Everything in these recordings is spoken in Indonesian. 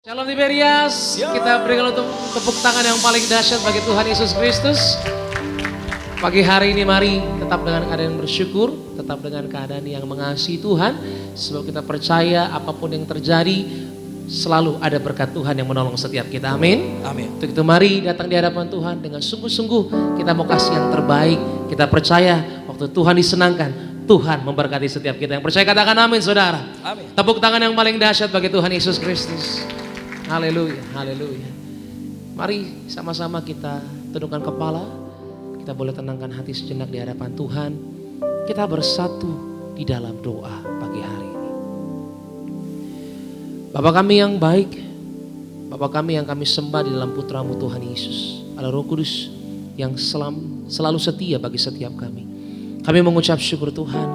Shalom Tiberias, kita berikan untuk tepuk tangan yang paling dahsyat bagi Tuhan Yesus Kristus. Pagi hari ini mari tetap dengan keadaan bersyukur, tetap dengan keadaan yang mengasihi Tuhan. Sebab kita percaya apapun yang terjadi selalu ada berkat Tuhan yang menolong setiap kita, amin. Amin. Untuk itu mari datang di hadapan Tuhan dengan sungguh-sungguh kita mau kasih yang terbaik. Kita percaya waktu Tuhan disenangkan, Tuhan memberkati setiap kita. Yang percaya katakan amin saudara. Amin. Tepuk tangan yang paling dahsyat bagi Tuhan Yesus Kristus. Haleluya, haleluya. Mari sama-sama kita tundukkan kepala. Kita boleh tenangkan hati sejenak di hadapan Tuhan. Kita bersatu di dalam doa pagi hari ini. Bapa kami yang baik, Bapa kami yang kami sembah di dalam putra-Mu Tuhan Yesus, Allah Roh Kudus yang selalu setia bagi setiap kami. Kami mengucap syukur Tuhan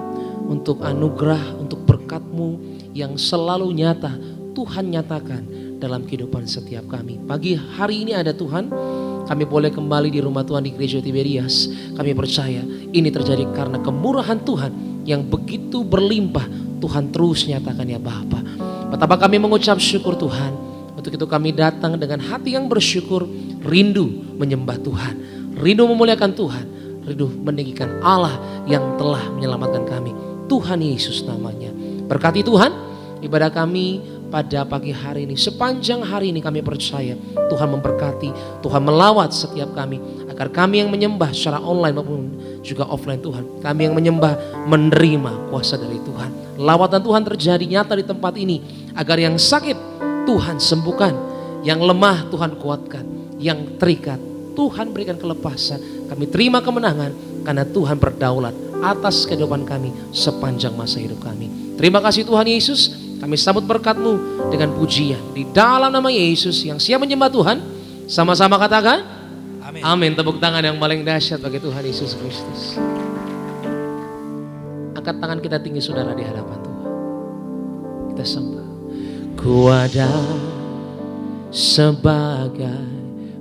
untuk anugerah, untuk berkat-Mu yang selalu nyata Tuhan nyatakan dalam kehidupan setiap kami. Pagi hari ini ada Tuhan, kami boleh kembali di rumah Tuhan di Gereja Tiberias. Kami percaya ini terjadi karena kemurahan Tuhan yang begitu berlimpah. Tuhan terus nyatakan ya Bapa. Betapa kami mengucap syukur Tuhan. Untuk itu kami datang dengan hati yang bersyukur, rindu menyembah Tuhan, rindu memuliakan Tuhan, rindu meninggikan Allah yang telah menyelamatkan kami. Tuhan Yesus namanya. Berkati Tuhan ibadah kami pada pagi hari ini. Sepanjang hari ini kami percaya Tuhan memberkati, Tuhan melawat setiap kami. Agar kami yang menyembah secara online maupun juga offline Tuhan, kami yang menyembah menerima kuasa dari Tuhan. Lawatan Tuhan terjadi nyata di tempat ini. Agar yang sakit Tuhan sembuhkan, yang lemah Tuhan kuatkan, yang terikat Tuhan berikan kelepasan. Kami terima kemenangan karena Tuhan berdaulat atas kehidupan kami sepanjang masa hidup kami. Terima kasih Tuhan Yesus. Kami sambut berkat-Mu dengan pujian di dalam nama Yesus yang siap menyembah Tuhan. Sama-sama katakan amin. Amin. Tepuk tangan yang paling dahsyat bagi Tuhan Yesus Kristus. Angkat tangan kita tinggi saudara di hadapan Tuhan. Kita sembah. Ku ada sebagai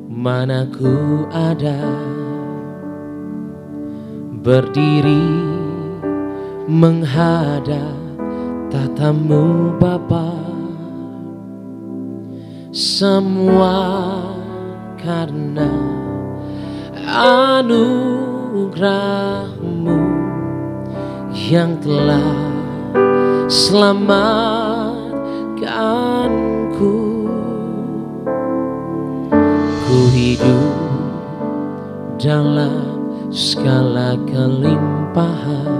mana ku ada, berdiri menghadap tatamu Bapa, semua karena anugerah-Mu yang telah selamatkanku. Ku hidup dalam segala kelimpahan,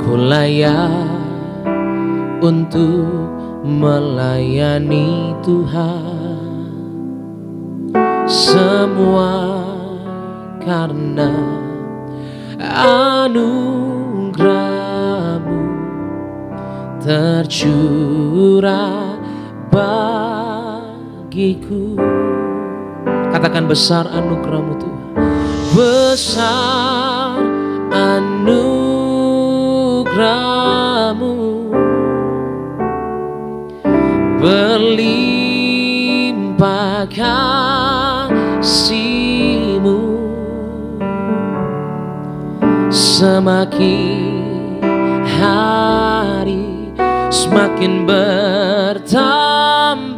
ku layak untuk melayani Tuhan. Semua karena anugerah-Mu tercurah bagiku. Katakan besar anugerah-Mu Tuhan. Besar anugerah-Mu, berlimpah kasih-Mu, semakin hari semakin bertambah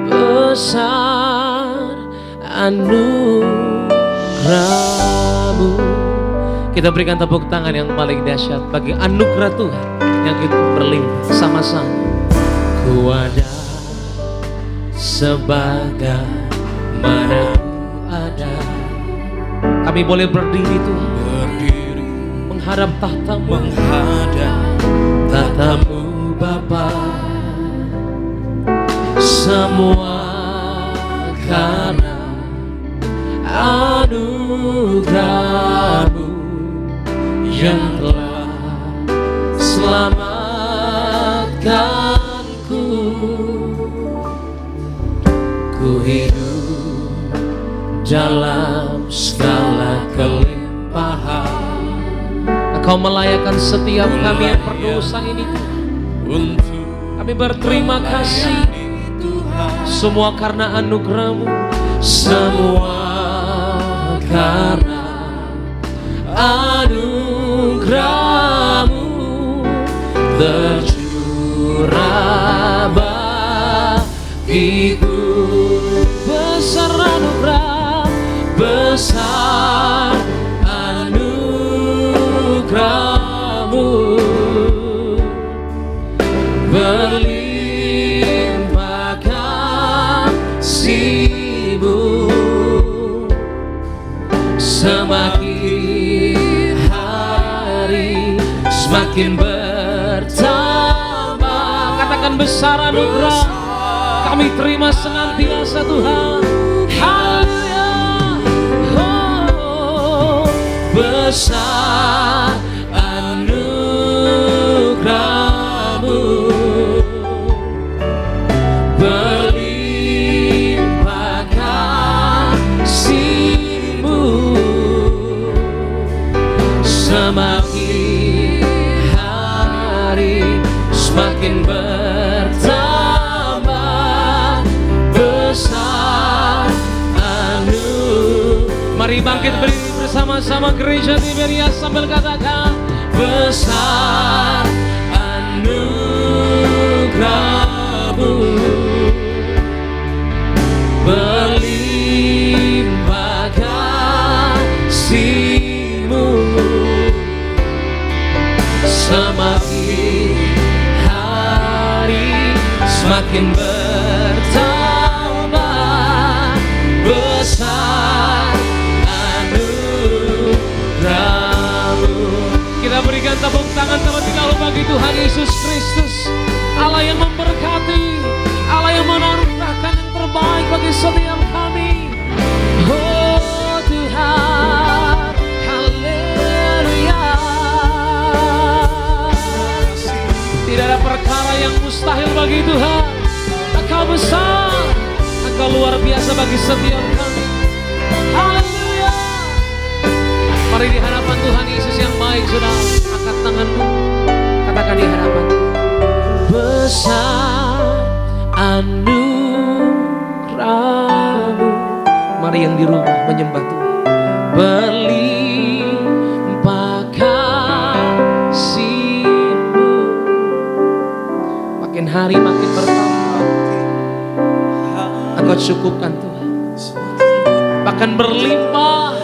besar anugerah-Mu. Kita berikan tepuk tangan yang paling dahsyat bagi anugerah Tuhan yang itu berlimpah. Sama-sama. Ku ada sebagai mana ku ada. Kami boleh berdiri Tuhan, berdiri menghadap tahta-Mu, menghadap tahta-Mu Bapa. Semua karena anugerah-Mu yang telah selamatkanku. Ku hidup dalam segala kelimpahan. Engkau melayakkan setiap kami yang berdosa ini Tuhan. Kami berterima kasih. Semua karena anugerah-Mu, semua karena anugerah-Mu tercurah bagiku. Besar anugerah, besar anugerah-Mu, berlimpah kasih-Mu, semakin hari semakin bertambah. Katakan besar anugerah kami terima senantiasa Tuhan. Haleluya. Oh, besar anugerah-Mu, berlimpah kasih-Mu, semakin hari semakin bertambah. Besar mari bangkit berdiri bersama-sama gereja Tiberia sambil katakan besar anugerah-Mu, berlimpah kasih-Mu, semakin hari semakin bertambah. Besar anugerah-Mu. Kita berikan tepuk tangan terlebih dahulu bagi Tuhan Yesus Kristus, Allah yang memberkati, Allah yang mengaruniakan yang terbaik bagi setiap kami. Oh Tuhan, haleluya. Tidak ada perkara yang mustahil bagi Tuhan. Engkau besar, Engkau luar biasa bagi setiap kami. Haleluya. Mari di hadapan Tuhan Yesus yang baik, saudara, angkat tanganmu, katakan di hadapan, besar anugerah-Mu. Mari yang di rumah menyembah Tuhan. Berlimpah kasih-Mu, makin hari makin bertambah. Engkau cukupkan Tuhan, bahkan berlimpah.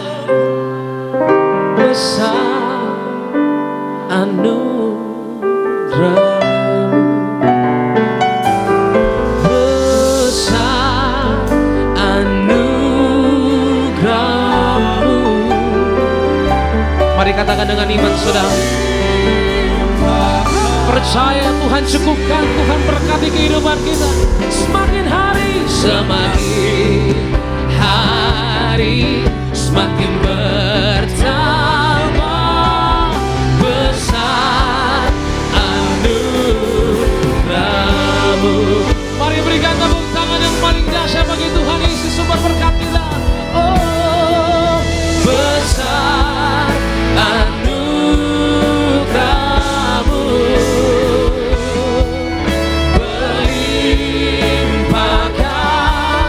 Besar anugerah-Mu, besar anugerah-Mu. Mari katakan dengan iman, saudara. Percaya Tuhan cukupkan, Tuhan berkati kehidupan kita. Semakin hari semakin bertambah. Besar anugerah-Mu. Mari berikan tepuk tangan yang paling dahsyat bagi Tuhan Yesus, sumber berkat kita. Oh, besar anugerah-Mu, berlimpah kasih-Mu,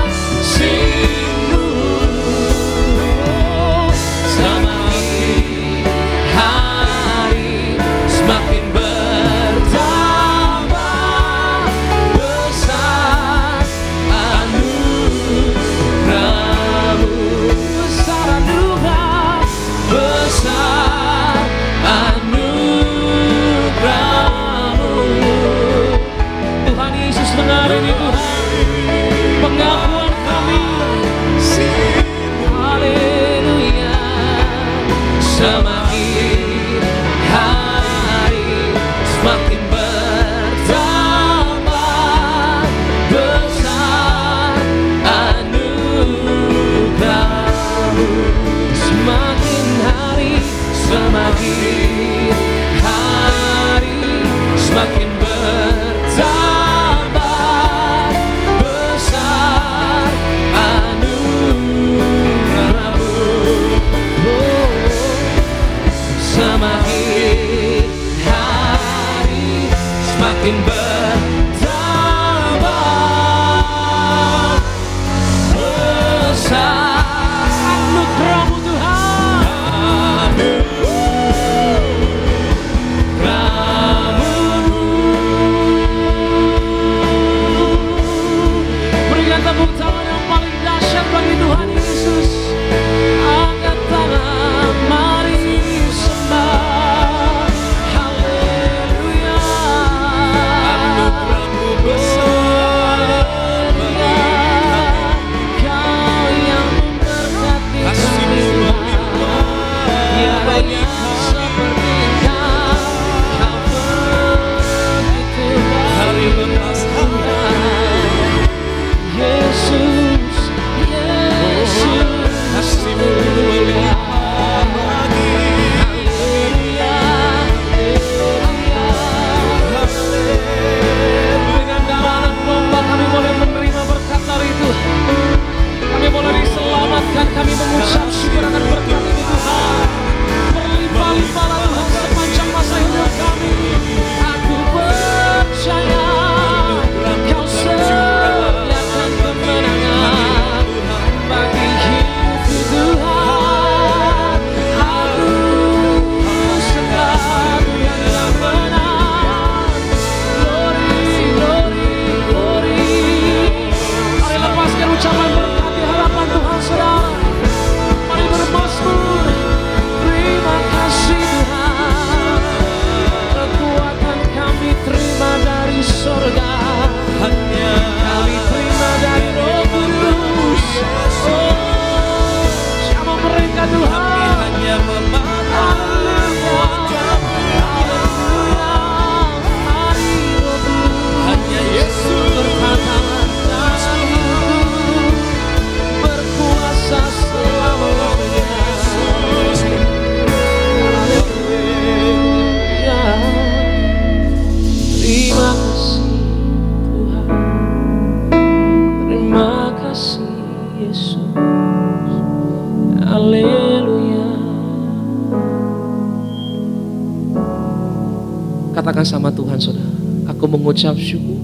Katakan sama Tuhan, saudara, aku mengucap syukur,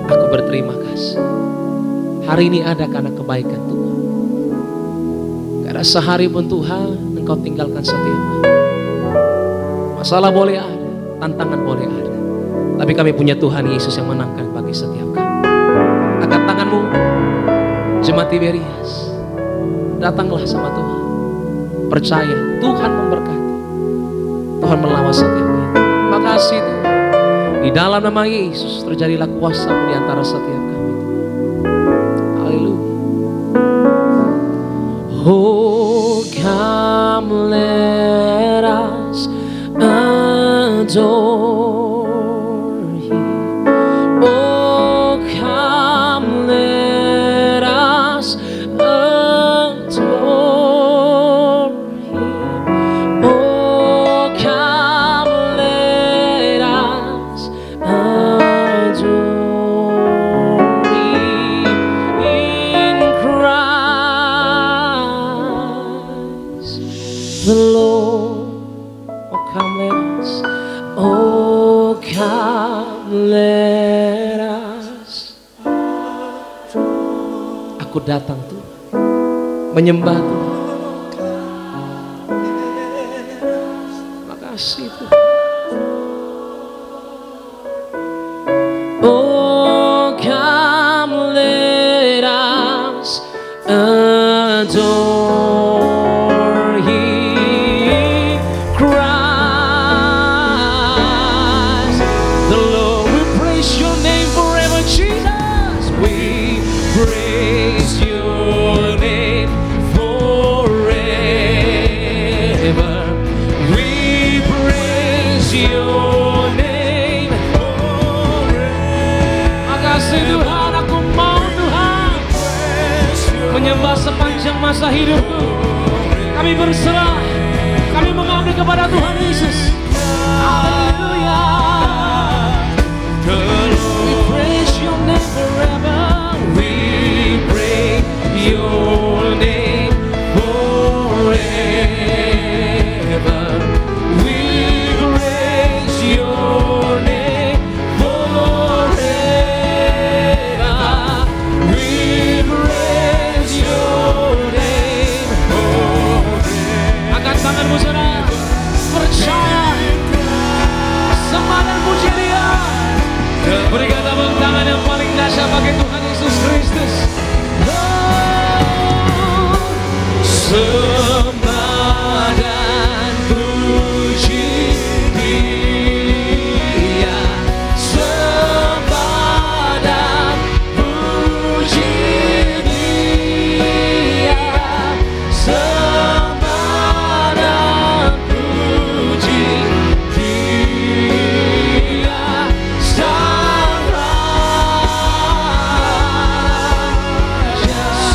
aku berterima kasih. Hari ini ada karena kebaikan Tuhan. Gak ada sehari pun Tuhan Engkau tinggalkan setiap kami. Masalah boleh ada, tantangan boleh ada, tapi kami punya Tuhan Yesus yang menangkan bagi setiap kami. Angkat tanganmu, jemaat Tiberias, datanglah sama Tuhan. Percaya Tuhan memberkati, Tuhan melawan setiap kita. Makasih Tuhan. Di dalam nama Yesus terjadilah kuasa di antara setiap kami. Haleluya. Oh, come let us adore Him. Oh, come let us adore Him. Oh, come let us adore Him in Christ the Lord. Oh, come let us. Oh, come let us. Aku datang Tuhan, menyembah Tuhan. Makasih Tuhan. Oh, come let us adore Him, Christ the Lord. We praise Your name forever, Jesus. We praise Your name forever. We praise Your name forever. Makasih Tuhan, aku mau Tuhan menyembah sepanjang masa hidupku. Kami berserah, kami mengabdi kepada Tuhan Yesus. Haleluya. We praise Your name forever. We praise Your name forever. We praise Your name forever. We praise Your name forever. Angkat tanganmu saudara, percaya, sembah dan puji Dia. Berikan tepuk tangan yang paling dahsyat bagi Tuhan Yesus Kristus. Oh, sembah dan puji Dia, sembah dan puji Dia, sembah dan puji Dia, Sang Raja.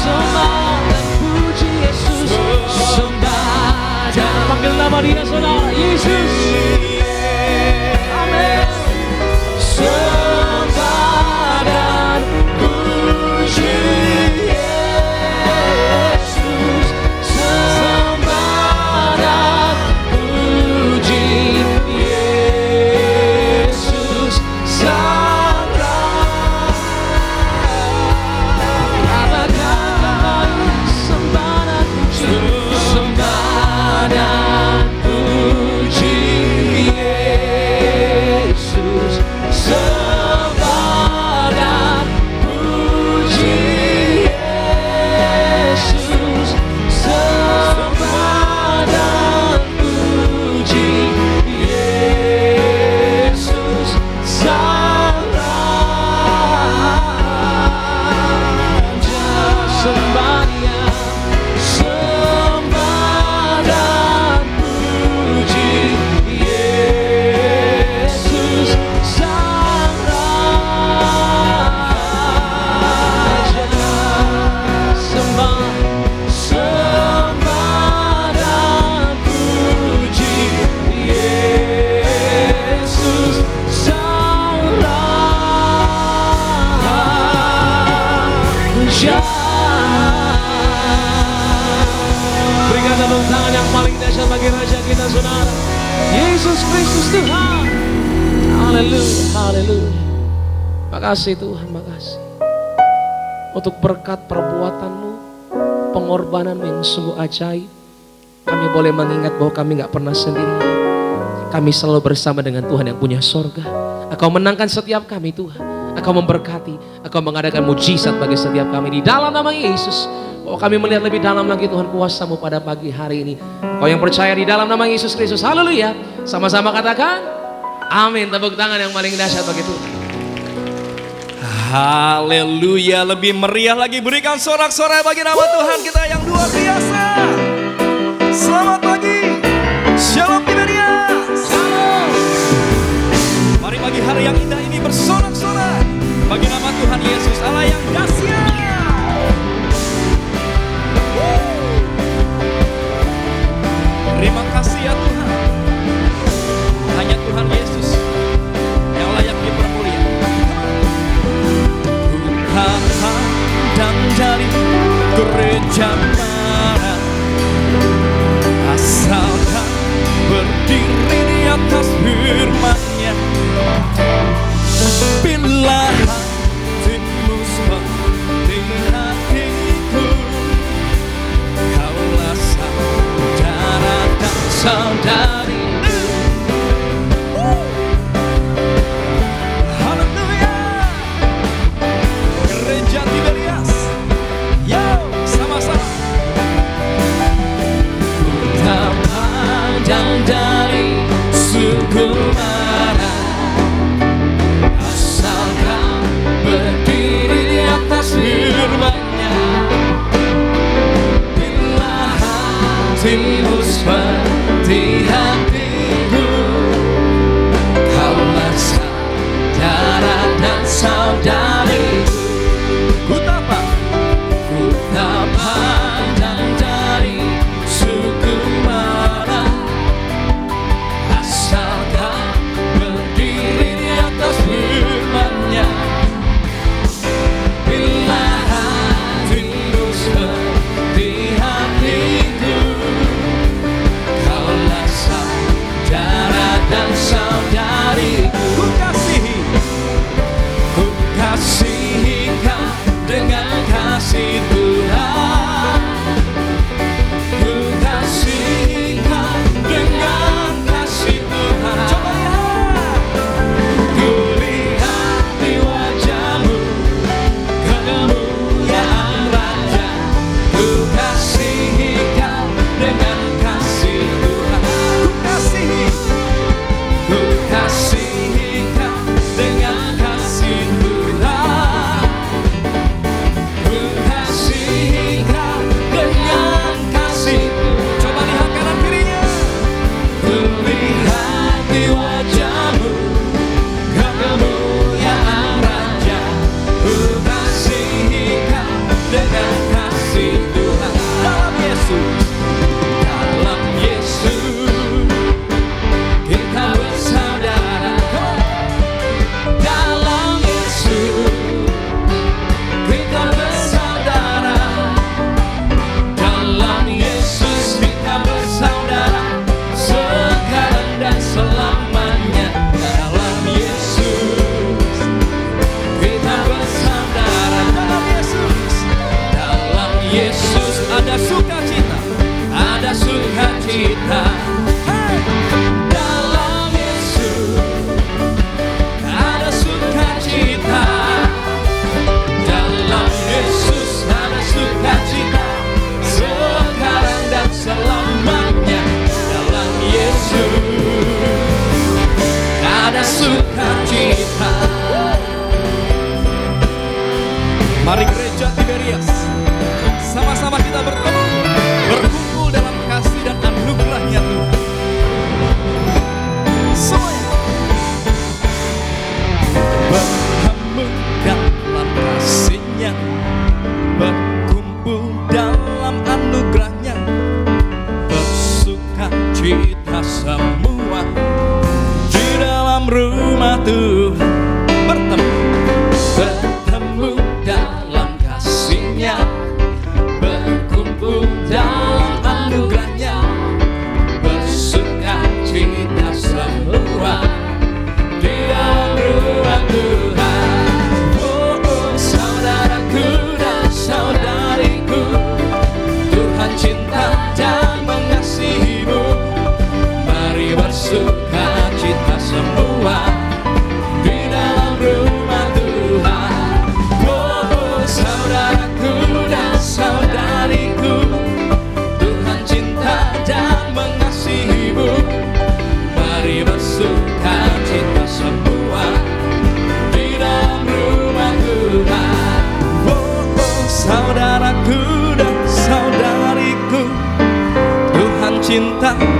Sembah dan puji Yesus, sembah dan panggil nama Dia saudara, Yesus. Amin. Sembah dan puji Yesus, sembah dan puji Yesus, Sang Raja. Katakan sembah dan puji, sembah dan puji Yesus, sembah dan puji Yesus, sembah dan puji Yesus, Sang Raja. Sembah Dia, sembah dan puji Yesus, Sang Raja. Sembah, sembah dan puji Yesus, Sang Raja. Berikan tepuk tangan yang paling dahsyat bagi Raja kita saudara, Yesus Kristus Tuhan. Haleluya, haleluya. Makasih Tuhan, makasih. Untuk berkat perbuatan-Mu, pengorbanan-Mu yang sungguh ajaib. Kami boleh mengingat bahwa kami gak pernah sendiri. Kami selalu bersama dengan Tuhan yang punya sorga. Engkau menangkan setiap kami Tuhan. Engkau memberkati, Engkau mengadakan mujizat bagi setiap kami di dalam nama Yesus. Bahwa kami melihat lebih dalam lagi Tuhan kuasa-Mu pada pagi hari ini. Kau yang percaya di dalam nama Yesus Kristus. Haleluya. Sama-sama katakan amin. Tepuk tangan yang paling dahsyat bagi Tuhan. Haleluya. Lebih meriah lagi, berikan sorak-sorai bagi nama Tuhan kita yang luar biasa. Selamat pagi. Shalom Kiberia. Shalom. Mari pagi hari yang indah ini bersorak-sorai bagi nama Tuhan Yesus Allah yang dahsyat. Terima kasih ya Tuhan. Hanya Tuhan Yesus yang layak dipermuliakan. Ku tak pandang dari gereja mana, asalkan berdiri di atas firman-Nya. Bila hatimu seperti hatiku, kaulah saudara dan saudariku. Haleluya. Gereja Tiberias, yo sama-sama. Ku tak pandang dari suku mana, asalkan berdiri di atas firman-Nya. Bila hatimu seperti hatiku, kaulah saudara dan saudariku. Ku tak pandang dari suku mana, asalkan berdiri di atas firman-Nya. Bila hatimu seperti hatiku, kaulah saudara dan saudariku. Ku kasihi kau dengan kasih Tuhan. Ku kasihi kau dengan kasih Tuhan. Coba lihat. Ku lihat di wajah-Mu kemuliaan Raja. Ku kasihi kau dengan kasih Tuhan. Ku kasihi kau dengan kasih Tuhan. Ku kasihi kau dengan kasih Tuhan. Coba lihat kanan kirinya. Ku lihat di wajah-Mu kemuliaan Raja. Ku kasihi kau dengan kasih Tuhan. Dalam Yesus, dalam Yesus kita bersaudara. Dalam Yesus kita bersaudara. Dalam Yesus kita bersaudara, sekarang dan selamanya. Dalam Yesus kita bersaudara. Dalam Yesus ada sukacita, ada sukacita. Hey! Dalam Yesus ada sukacita. Dalam Yesus ada sukacita, sekarang dan selamanya. Dalam Yesus ada sukacita. Mari gereja Tiberias, sama-sama kita bertemu, berkumpul dalam kasih dan anugerah-Nya Tuhan. Semuanya bertemu dalam kasih-Nya, berkumpul dalam anugerah-Nya, bersukacita semua di dalam rumah Tuhan. Bertemu dalam kasih-Nya,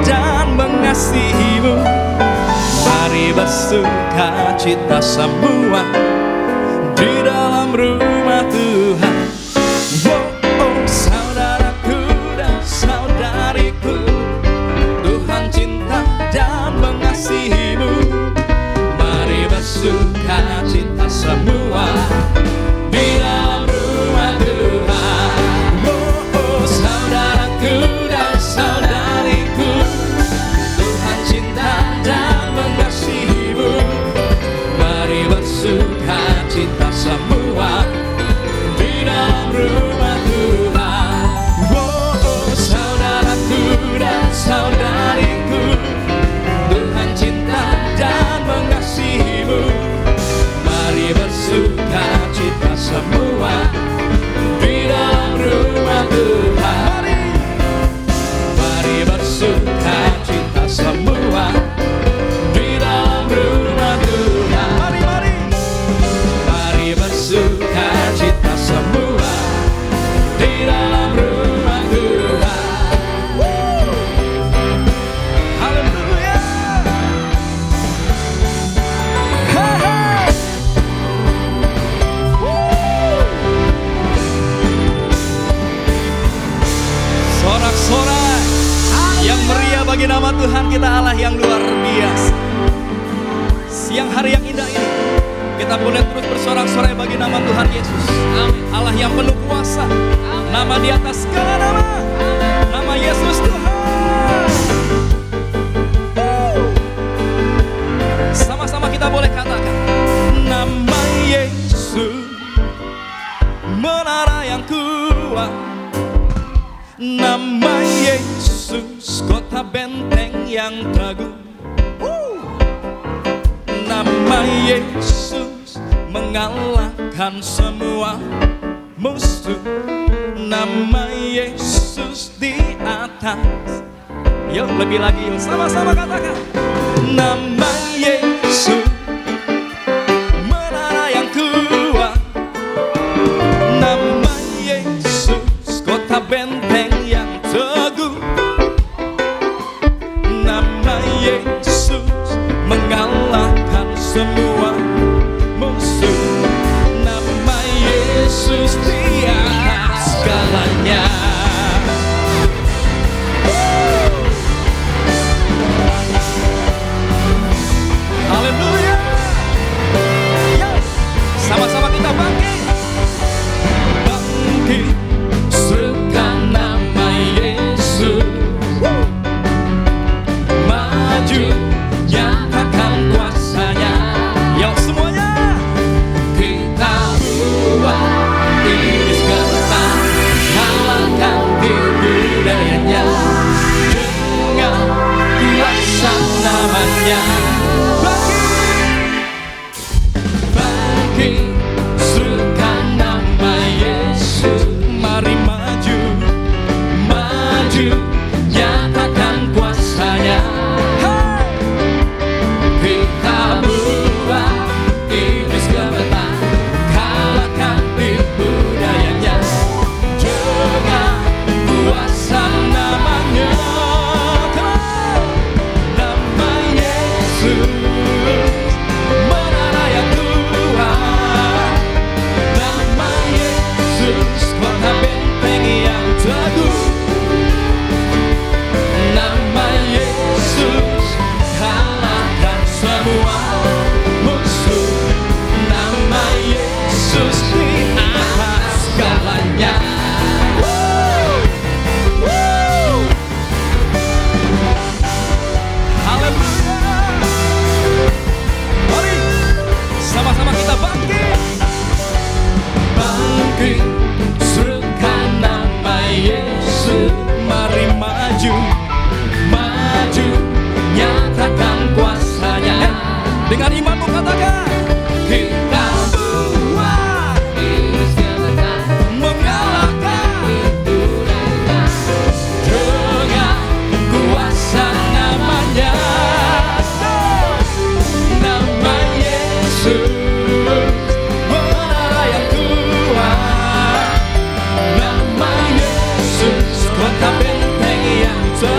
dan mengasihi-Mu. Mari bersuka cita semua di dalam rumah Tuhan. Oh, saudaraku dan saudariku, Tuhan cinta dan mengasihi-Mu. Mari bersuka cita semua di dalam rumah Tuhan. Oh, saudaraku dan saudariku, Tuhan cinta dan mengasihi-Mu. Mari bersuka cita semua di dalam rumah Tuhan. Oh, saudaraku dan saudariku, Tuhan cinta dan mengasihi-Mu. Mari bersuka cita semua di dalam rumah Tuhan. Mari bersuka cita semua di dalam rumah Tuhan. Mari bersuka cita semua di dalam rumah Tuhan. Haleluya. Hey, hey. Sorak-sorai yang meriah bagi nama Tuhan kita, Allah yang luar biasa. Siang hari yang indah ini kita boleh terus bersorak-sorai bagi nama Tuhan Yesus. Allah yang penuh kuasa, nama di atas segala nama, nama Yesus Tuhan. Sama-sama kita boleh katakan, nama Yesus menara yang kuat, nama Yesus kota benteng yang teguh. Nama Yesus mengalahkan semua musuh. Nama Yesus di atas. Yuk lebih lagi, yuk sama-sama katakan, nama Yesus menara yang kuat, nama Yesus kota benteng yang teguh. Nama Yesus mengalahkan semua musuh. Nama Yesus di atas segalanya. Haleluya. Sama-sama kita bangkit. Bangkit, serukan nama Yesus. Maju, nyatakan kuasanya. Yuk semuanya. Kita buat iblis gemetar, kalahkan tipu dayanya dengan kuasa namanya. Bangkit, serukan nama Yesus. Mari maju, maju, nyatakan kuasanya. Kita buat iblis gemetar, kalahkan tipu dayanya dengan kuasa namanya. Nama Yesus menara yang kuat, nama Yesus kota benteng yang teguh. Nama Yesus kalahkan semua musuh. Nama Yesus di atas segalanya. Haleluya. Mari sama-sama kita bangkit. Bangkit, serukan nama Yesus. Mari maju, maju, nyatakan kuasanya. Dengan imanmu katakan, kita buat iblis gemetar, mengalahkan dengan kuasa namanya. Nama Yesus menara yang kuat, nama Yesus kota benteng yang teguh.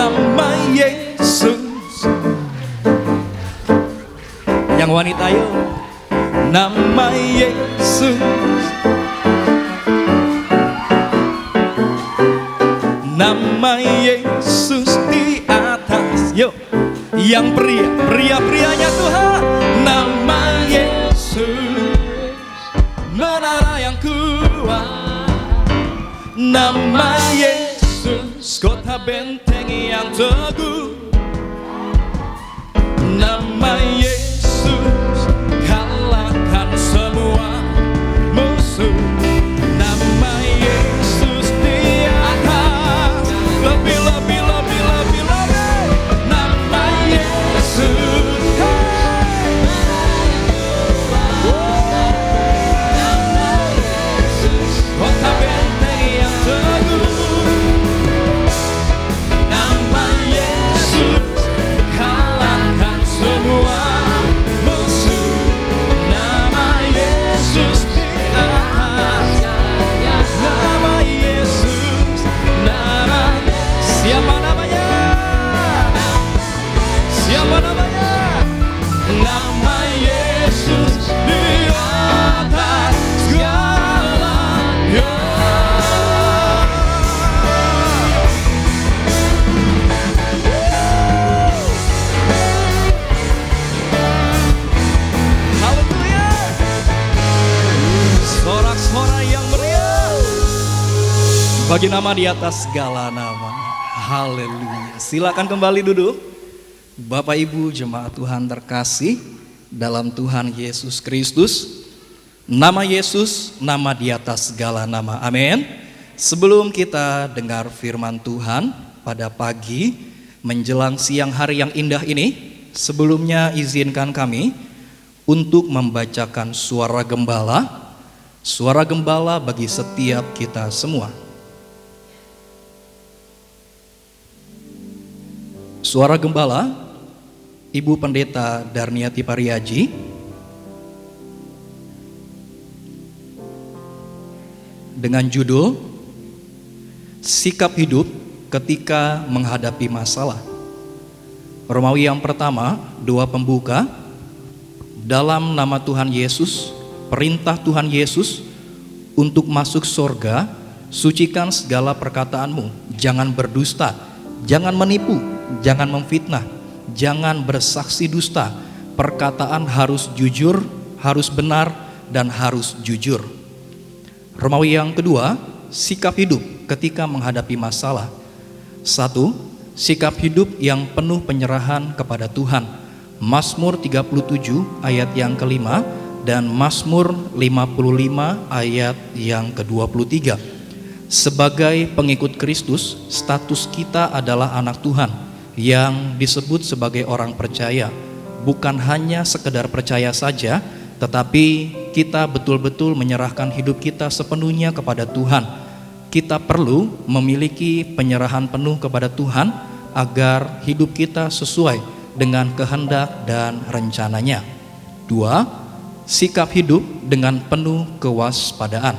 nama Yesus. Yang wanita yuk. Nama Yesus. Nama Yesus di atas. Yuk. Yang pria-prianya Tuhan. Nama Yesus, menara yang kuat. Nama Yesus, kota benteng yang teguh. Nama Yesus, kalahkan semua musuh. Nama Yesus di atas, lebih. Nama Yesus, kota benteng yang teguh. Nama Yesus, kalahkan semua musuh. Nama Yesus di atas. Nama Yesus, siapa namanya? Siapa namanya? Nama Yesus di atas segalanya. Haleluya. Sorak-sorai yang meriah bagi nama di atas segala nama. Haleluya. Silakan kembali duduk. Bapak Ibu jemaat Tuhan terkasih dalam Tuhan Yesus Kristus. Nama Yesus, nama di atas segala nama. Amin. Sebelum kita dengar firman Tuhan pada pagi menjelang siang hari yang indah ini, sebelumnya izinkan kami untuk membacakan suara gembala. Suara gembala bagi setiap kita semua. Suara gembala Ibu Pendeta Darniati Pariaji dengan judul Sikap Hidup Ketika Menghadapi Masalah. Romawi yang pertama, 2 pembuka. Dalam nama Tuhan Yesus, perintah Tuhan Yesus untuk masuk surga, sucikan segala perkataanmu, jangan berdusta, jangan menipu, jangan memfitnah, jangan bersaksi dusta. Perkataan harus jujur, harus benar, dan harus jujur. Romawi yang kedua, sikap hidup ketika menghadapi masalah. 1. Sikap hidup yang penuh penyerahan kepada Tuhan. Mazmur 37 ayat yang kelima dan Mazmur 55 ayat yang ke-23. Sebagai pengikut Kristus, status kita adalah anak Tuhan yang disebut sebagai orang percaya. Bukan hanya sekedar percaya saja, tetapi kita betul-betul menyerahkan hidup kita sepenuhnya kepada Tuhan. Kita perlu memiliki penyerahan penuh kepada Tuhan agar hidup kita sesuai dengan kehendak dan rencananya. 2. Sikap hidup dengan penuh kewaspadaan.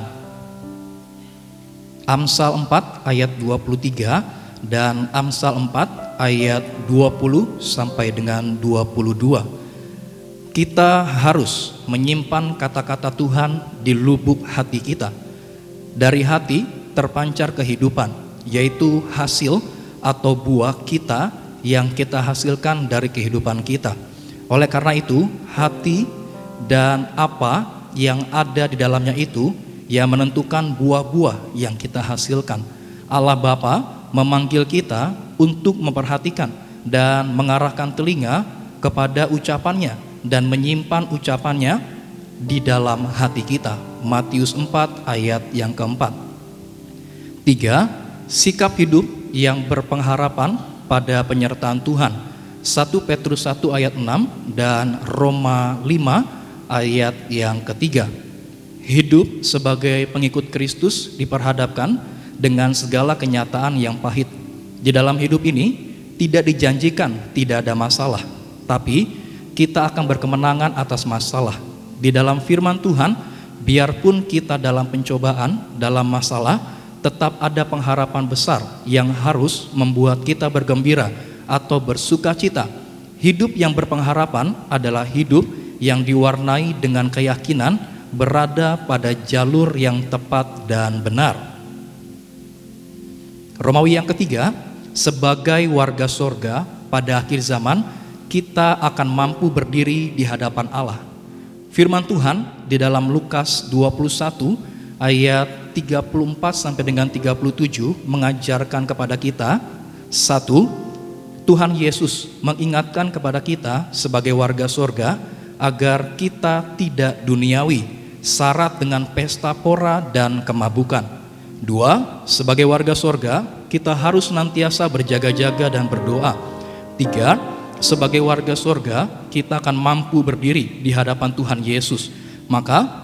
Amsal 4 ayat 23 dan Amsal 4 ayat 20 sampai dengan 22. Kita harus menyimpan kata-kata Tuhan di lubuk hati kita. Dari hati terpancar kehidupan, yaitu hasil atau buah kita yang kita hasilkan dari kehidupan kita. Oleh karena itu, hati dan apa yang ada di dalamnya itu yang menentukan buah-buah yang kita hasilkan. Allah Bapa memanggil kita untuk memperhatikan dan mengarahkan telinga kepada ucapannya dan menyimpan ucapannya di dalam hati kita. Matius 4 ayat yang keempat. 3. Sikap hidup yang berpengharapan pada penyertaan Tuhan. 1 Petrus 1 ayat 6 dan Roma 5 ayat yang ketiga. Hidup sebagai pengikut Kristus diperhadapkan dengan segala kenyataan yang pahit. Di dalam hidup ini tidak dijanjikan tidak ada masalah, tapi kita akan berkemenangan atas masalah. Di dalam firman Tuhan, biarpun kita dalam pencobaan, dalam masalah, tetap ada pengharapan besar yang harus membuat kita bergembira atau bersuka cita. Hidup yang berpengharapan adalah hidup yang diwarnai dengan keyakinan berada pada jalur yang tepat dan benar. Romawi yang ketiga, sebagai warga sorga pada akhir zaman, kita akan mampu berdiri di hadapan Allah. Firman Tuhan di dalam Lukas 21 ayat 34 sampai dengan 37 mengajarkan kepada kita, satu, Tuhan Yesus mengingatkan kepada kita sebagai warga sorga agar kita tidak duniawi, syarat dengan pesta pora dan kemabukan. Dua, sebagai warga sorga kita harus senantiasa berjaga-jaga dan berdoa. Tiga, sebagai warga sorga kita akan mampu berdiri di hadapan Tuhan Yesus. Maka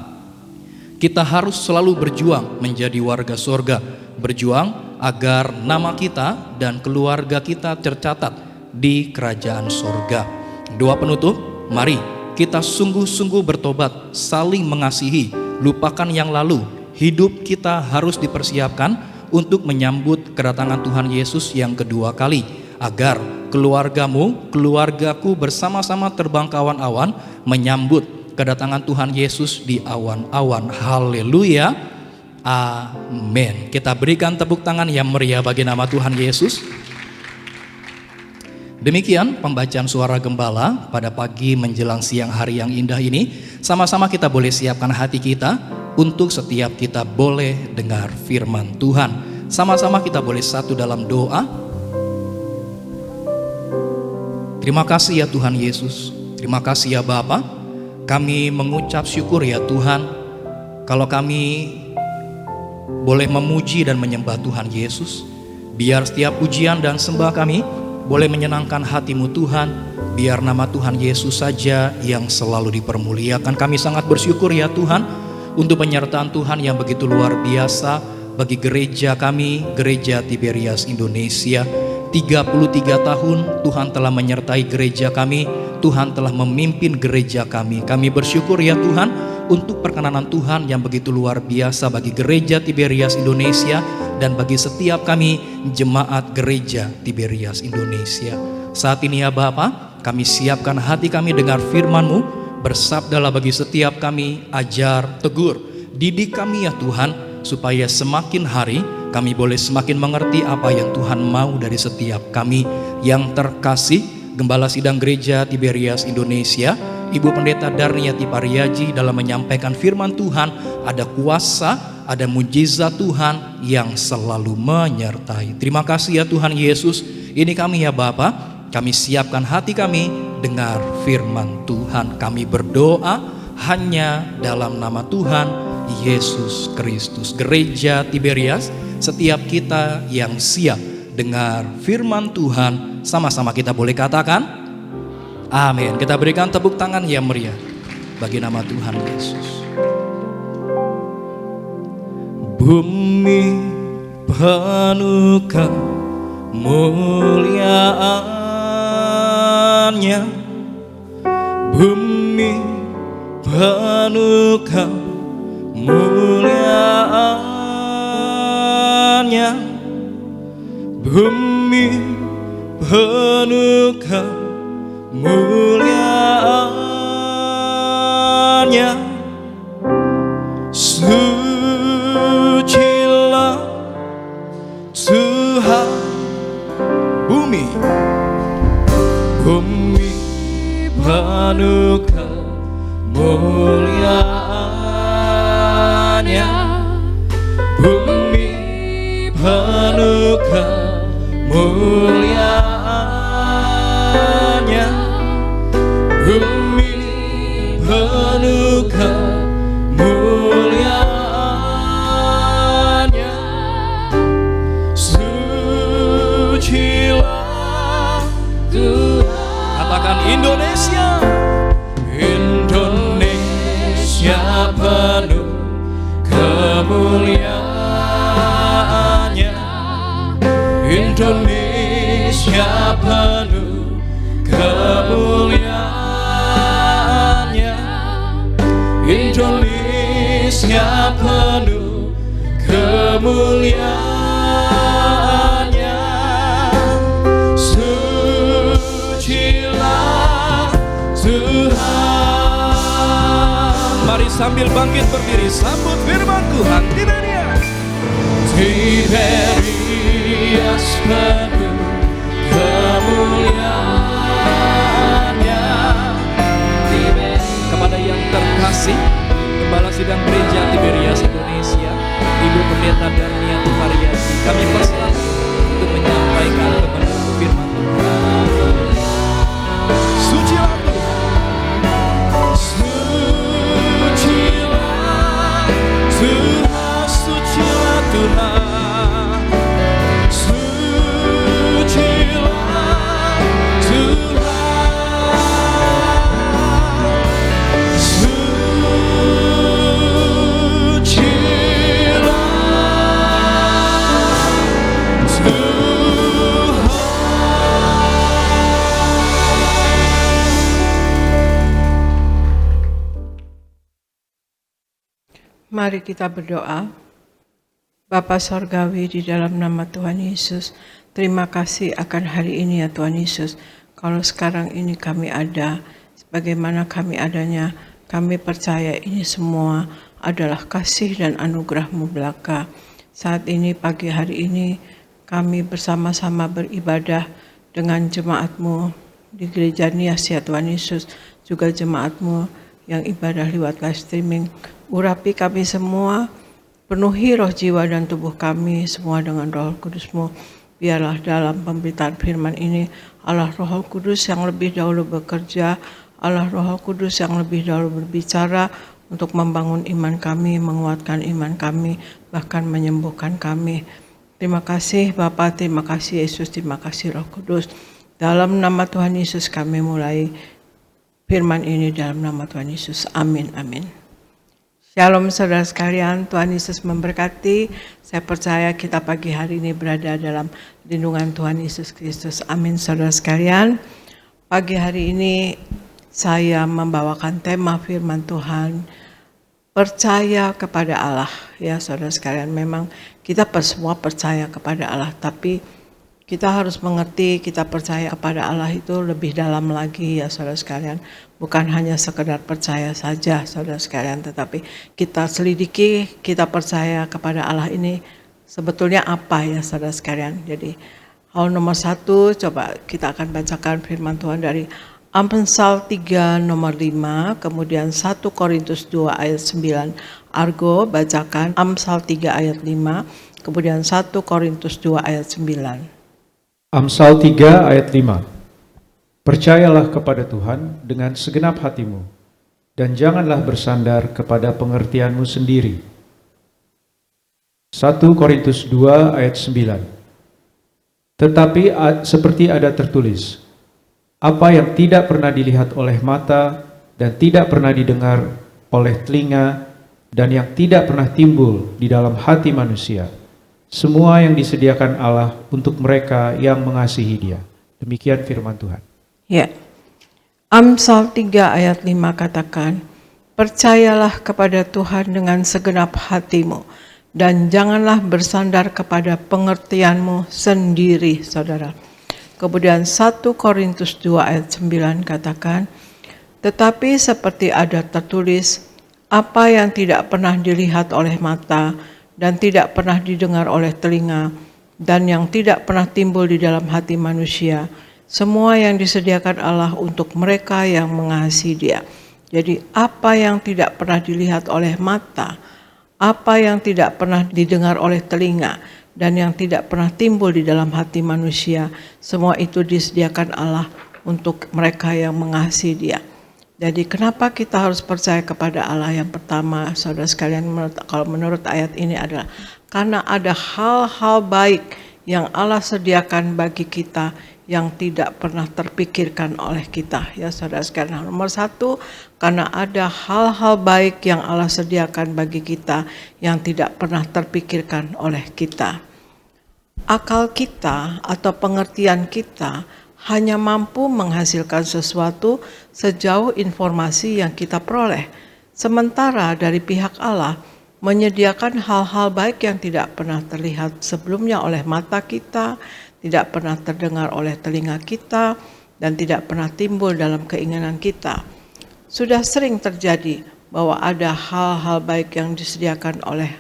kita harus selalu berjuang menjadi warga sorga, berjuang agar nama kita dan keluarga kita tercatat di kerajaan sorga. Doa penutup, mari kita sungguh-sungguh bertobat, saling mengasihi, lupakan yang lalu. Hidup kita harus dipersiapkan untuk menyambut kedatangan Tuhan Yesus yang kedua kali, agar keluargamu, keluargaku bersama-sama terbang ke awan-awan menyambut kedatangan Tuhan Yesus di awan-awan. Haleluya, amin. Kita berikan tepuk tangan yang meriah bagi nama Tuhan Yesus. Demikian pembacaan suara gembala pada pagi menjelang siang hari yang indah ini. Sama-sama kita boleh siapkan hati kita untuk setiap kita boleh dengar firman Tuhan. Sama-sama kita boleh satu dalam doa. Terima kasih ya Tuhan Yesus, terima kasih ya Bapa. Kami mengucap syukur ya Tuhan, kalau kami boleh memuji dan menyembah Tuhan Yesus. Biar setiap pujian dan sembah kami boleh menyenangkan hati-Mu Tuhan. Biar nama Tuhan Yesus saja yang selalu dipermuliakan. Kami sangat bersyukur ya Tuhan untuk penyertaan Tuhan yang begitu luar biasa bagi gereja kami, Gereja Tiberias Indonesia. 33 tahun Tuhan telah menyertai gereja kami, Tuhan telah memimpin gereja kami. Kami bersyukur ya Tuhan untuk perkenanan Tuhan yang begitu luar biasa bagi Gereja Tiberias Indonesia dan bagi setiap kami jemaat Gereja Tiberias Indonesia. Saat ini ya Bapa, kami siapkan hati kami dengar firman-Mu. Bersabdalah bagi setiap kami, ajar, tegur, didik kami ya Tuhan, supaya semakin hari kami boleh semakin mengerti apa yang Tuhan mau dari setiap kami. Yang terkasih, Gembala Sidang Gereja Tiberias Indonesia, Ibu Pendeta Darniati Pariaji dalam menyampaikan firman Tuhan, ada kuasa, ada mujizat Tuhan yang selalu menyertai. Terima kasih ya Tuhan Yesus. Ini kami ya Bapa, kami siapkan hati kami dengar firman Tuhan. Kami berdoa hanya dalam nama Tuhan Yesus Kristus. Gereja Tiberias, setiap kita yang siap dengar firman Tuhan, sama-sama kita boleh katakan amin. Kita berikan tepuk tangan yang meriah bagi nama Tuhan Yesus. Bumi penuh kemuliaannya, bumi penuh kemuliaannya, bumi penuh kemuliaannya. Sucilah Tuhan, bumi penuh kemuliaannya, bumi penuh kemuliaannya, bumi penuh kemuliaannya. Sucilah Tuhan. Katakan Indonesia, Indonesia penuh kemuliaannya, Indonesia penuh kemuliaannya, Indonesia penuh kemuliaannya. kemuliaan-Nya. Sucilah Tuhan. Mari sambil bangkit berdiri, sambut firman Tuhan. Tiberias penuh kemuliaan-Nya. Kepada yang terkasih, Gembala Sidang Gereja Tiberias Indonesia, Ibu Pendeta Darnia Tuharyati, kami persilakan untuk menyampaikan kepada firman Tuhan. Sucilah Tuhan, sucilah Tuhan, sucilah Tuhan, sucilah Mari kita berdoa. Bapa Sorgawi, di dalam nama Tuhan Yesus, terima kasih akan hari ini ya Tuhan Yesus. Kalau sekarang ini kami ada, sebagaimana kami adanya, kami percaya ini semua adalah kasih dan anugerah-Mu belaka. Saat ini, pagi hari ini, kami bersama-sama beribadah dengan jemaat-Mu di Gereja Nias ya Tuhan Yesus, juga jemaat-Mu yang ibadah lewat live streaming. Urapi kami semua, penuhi roh, jiwa, dan tubuh kami semua dengan Roh Kudus-Mu. Biarlah dalam pemberitaan firman ini, Allah Roh Kudus yang lebih dahulu bekerja, Allah Roh Kudus yang lebih dahulu berbicara untuk membangun iman kami, menguatkan iman kami, bahkan menyembuhkan kami. Terima kasih Bapa, terima kasih Yesus, terima kasih Roh Kudus. Dalam nama Tuhan Yesus kami mulai firman ini, dalam nama Tuhan Yesus. Amin, amin. Shalom saudara sekalian, Tuhan Yesus memberkati. Saya percaya kita pagi hari ini berada dalam lindungan Tuhan Yesus Kristus. Amin saudara sekalian. Pagi hari ini saya membawakan tema firman Tuhan, percaya kepada Allah. Ya saudara sekalian, memang kita semua percaya kepada Allah, tapi kita harus mengerti kita percaya kepada Allah itu lebih dalam lagi ya saudara sekalian. Bukan hanya sekedar percaya saja saudara sekalian, tetapi kita selidiki kita percaya kepada Allah ini sebetulnya apa ya saudara sekalian. Jadi hal nomor 1, coba kita akan bacakan firman Tuhan dari Amsal 3 nomor 5, kemudian 1 Korintus 2 ayat 9. Argo bacakan Amsal 3 ayat 5, kemudian 1 Korintus 2 ayat 9. Amsal 3 ayat 5. Percayalah kepada Tuhan dengan segenap hatimu, dan janganlah bersandar kepada pengertianmu sendiri. 1 Korintus 2 ayat 9. Tetapi seperti ada tertulis, apa yang tidak pernah dilihat oleh mata, dan tidak pernah didengar oleh telinga, dan yang tidak pernah timbul di dalam hati manusia, semua yang disediakan Allah untuk mereka yang mengasihi Dia. Demikian firman Tuhan. Ya. Amsal 3 ayat 5 katakan, percayalah kepada Tuhan dengan segenap hatimu, dan janganlah bersandar kepada pengertianmu sendiri, saudara. Kemudian 1 Korintus 2 ayat 9 katakan, tetapi seperti ada tertulis, apa yang tidak pernah dilihat oleh mata, dan tidak pernah didengar oleh telinga, dan yang tidak pernah timbul di dalam hati manusia, semua yang disediakan Allah untuk mereka yang mengasihi Dia. Jadi apa yang tidak pernah dilihat oleh mata, apa yang tidak pernah didengar oleh telinga, dan yang tidak pernah timbul di dalam hati manusia, semua itu disediakan Allah untuk mereka yang mengasihi Dia. Jadi kenapa kita harus percaya kepada Allah? Yang pertama, saudara sekalian, kalau menurut ayat ini adalah karena ada hal-hal baik yang Allah sediakan bagi kita yang tidak pernah terpikirkan oleh kita. Ya saudara sekalian, nomor 1, karena ada hal-hal baik yang Allah sediakan bagi kita yang tidak pernah terpikirkan oleh kita. Akal kita atau pengertian kita hanya mampu menghasilkan sesuatu sejauh informasi yang kita peroleh. Sementara dari pihak Allah, menyediakan hal-hal baik yang tidak pernah terlihat sebelumnya oleh mata kita, tidak pernah terdengar oleh telinga kita, dan tidak pernah timbul dalam keinginan kita. Sudah sering terjadi bahwa ada hal-hal baik yang disediakan oleh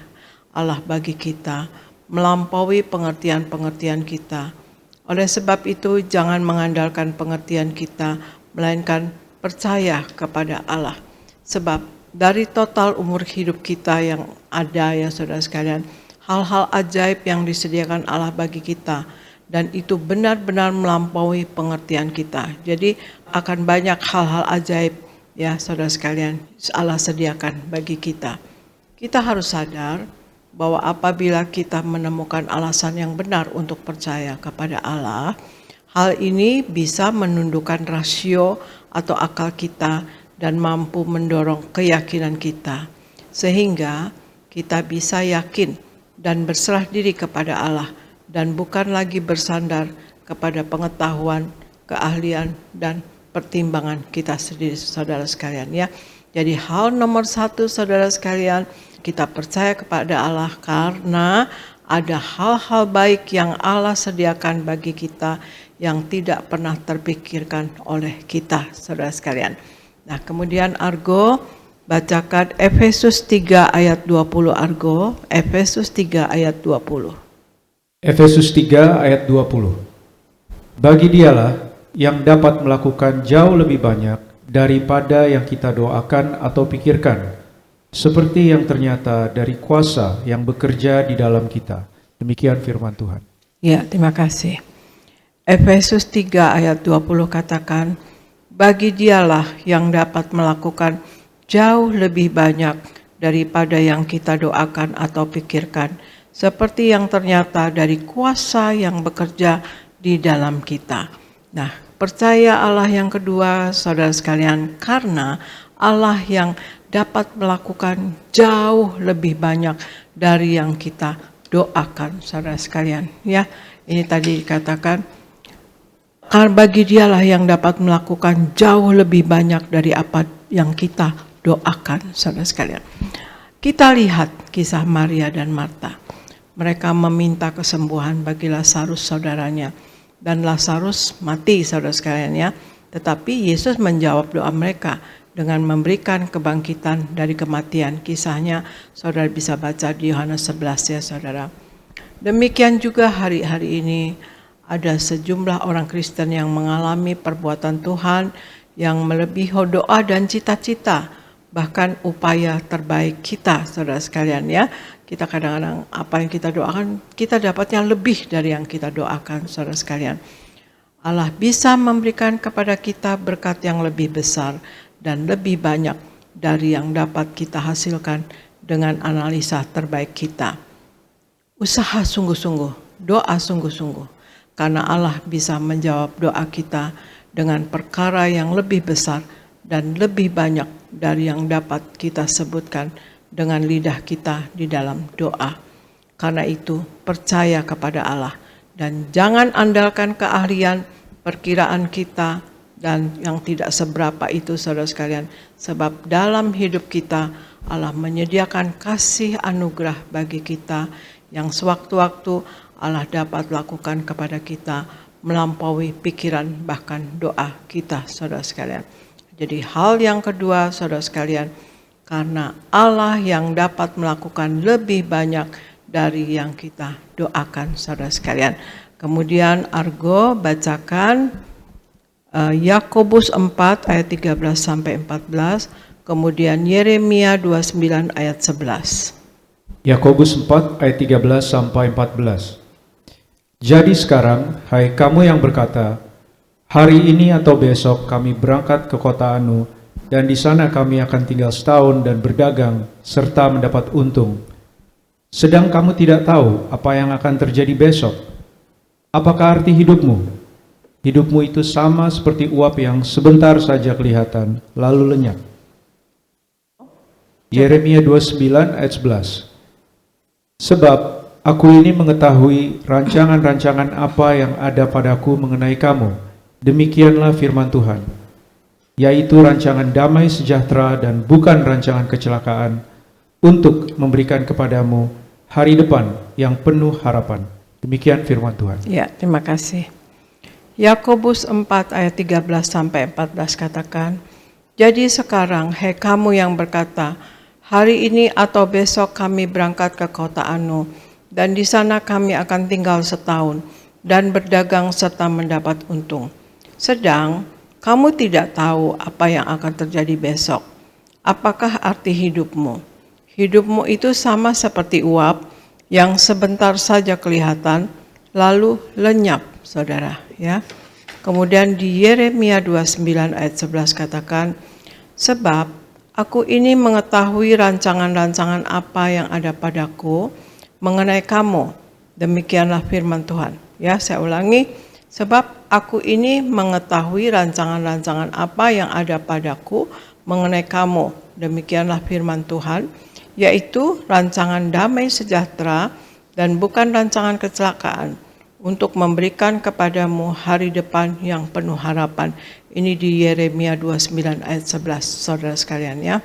Allah bagi kita, melampaui pengertian-pengertian kita. Oleh sebab itu, jangan mengandalkan pengertian kita, melainkan percaya kepada Allah. Sebab dari total umur hidup kita yang ada ya saudara sekalian, hal-hal ajaib yang disediakan Allah bagi kita, dan itu benar-benar melampaui pengertian kita. Jadi akan banyak hal-hal ajaib ya saudara sekalian Allah sediakan bagi kita. Kita harus sadar bahwa apabila kita menemukan alasan yang benar untuk percaya kepada Allah, hal ini bisa menundukkan rasio atau akal kita dan mampu mendorong keyakinan kita, sehingga kita bisa yakin dan berserah diri kepada Allah dan bukan lagi bersandar kepada pengetahuan, keahlian, dan pertimbangan kita sendiri, saudara sekalian ya. Jadi hal nomor satu, saudara sekalian, kita percaya kepada Allah karena ada hal-hal baik yang Allah sediakan bagi kita yang tidak pernah terpikirkan oleh kita, saudara sekalian. Nah, kemudian Argo bacakan Efesus 3 ayat 20 Argo, Efesus 3 ayat 20. Efesus 3 ayat 20. Bagi Dialah yang dapat melakukan jauh lebih banyak daripada yang kita doakan atau pikirkan, seperti yang ternyata dari kuasa yang bekerja di dalam kita. Demikian firman Tuhan. Ya, terima kasih. Efesus 3 ayat 20 katakan, bagi Dialah yang dapat melakukan jauh lebih banyak daripada yang kita doakan atau pikirkan, seperti yang ternyata dari kuasa yang bekerja di dalam kita. Nah, percaya Allah yang kedua, saudara sekalian, karena Allah yang dapat melakukan jauh lebih banyak dari yang kita doakan, saudara sekalian. Ya, ini tadi dikatakan, karena bagi Dialah yang dapat melakukan jauh lebih banyak dari apa yang kita doakan, saudara sekalian. Kita lihat kisah Maria dan Marta. Mereka meminta kesembuhan bagi Lazarus saudaranya. Dan Lazarus mati, saudara sekalian ya. Tetapi Yesus menjawab doa mereka dengan memberikan kebangkitan dari kematian. Kisahnya saudara bisa baca di Yohanes 11 ya saudara. Demikian juga hari-hari ini ada sejumlah orang Kristen yang mengalami perbuatan Tuhan yang melebihi doa dan cita-cita, bahkan upaya terbaik kita, saudara sekalian ya. Kita kadang-kadang apa yang kita doakan, kita dapatnya lebih dari yang kita doakan, saudara sekalian. Allah bisa memberikan kepada kita berkat yang lebih besar dan lebih banyak dari yang dapat kita hasilkan dengan analisa terbaik kita. Usaha sungguh-sungguh, doa sungguh-sungguh. Karena Allah bisa menjawab doa kita dengan perkara yang lebih besar dan lebih banyak dari yang dapat kita sebutkan dengan lidah kita di dalam doa. Karena itu, percaya kepada Allah dan jangan andalkan keahlian, perkiraan kita dan yang tidak seberapa itu, saudara sekalian. Sebab dalam hidup kita, Allah menyediakan kasih anugerah bagi kita yang sewaktu-waktu Allah dapat lakukan kepada kita melampaui pikiran bahkan doa kita, saudara sekalian. Jadi hal yang kedua, saudara sekalian, karena Allah yang dapat melakukan lebih banyak dari yang kita doakan, saudara sekalian. Kemudian Argo bacakan Yakobus 4 ayat 13 sampai 14, kemudian Yeremia 29 ayat 11. Yakobus 4 ayat 13 sampai 14. Jadi sekarang, hai kamu yang berkata, hari ini atau besok kami berangkat ke kota Anu, dan di sana kami akan tinggal setahun dan berdagang, serta mendapat untung. Sedang kamu tidak tahu apa yang akan terjadi besok. Apakah arti hidupmu? Hidupmu itu sama seperti uap yang sebentar saja kelihatan, lalu lenyap. Yeremia 29 ayat 11. Sebab aku ini mengetahui rancangan-rancangan apa yang ada padaku mengenai kamu. Demikianlah firman Tuhan, yaitu rancangan damai sejahtera dan bukan rancangan kecelakaan, untuk memberikan kepadamu hari depan yang penuh harapan. Demikian firman Tuhan. Ya, terima kasih. Yakobus 4 ayat 13 sampai 14 katakan, "Jadi sekarang, hai kamu yang berkata, hari ini atau besok kami berangkat ke kota Anu, dan di sana kami akan tinggal setahun dan berdagang serta mendapat untung. Sedang kamu tidak tahu apa yang akan terjadi besok. Apakah arti hidupmu? Hidupmu itu sama seperti uap yang sebentar saja kelihatan, lalu lenyap," saudara. Ya. Kemudian di Yeremia 29 ayat 11 katakan, "Sebab aku ini mengetahui rancangan-rancangan apa yang ada padaku mengenai kamu. Demikianlah firman Tuhan." Ya, saya ulangi. "Sebab aku ini mengetahui rancangan-rancangan apa yang ada padaku mengenai kamu. Demikianlah firman Tuhan, yaitu rancangan damai sejahtera dan bukan rancangan kecelakaan, untuk memberikan kepadamu hari depan yang penuh harapan." Ini di Yeremia 29 ayat 11, saudara sekalian ya.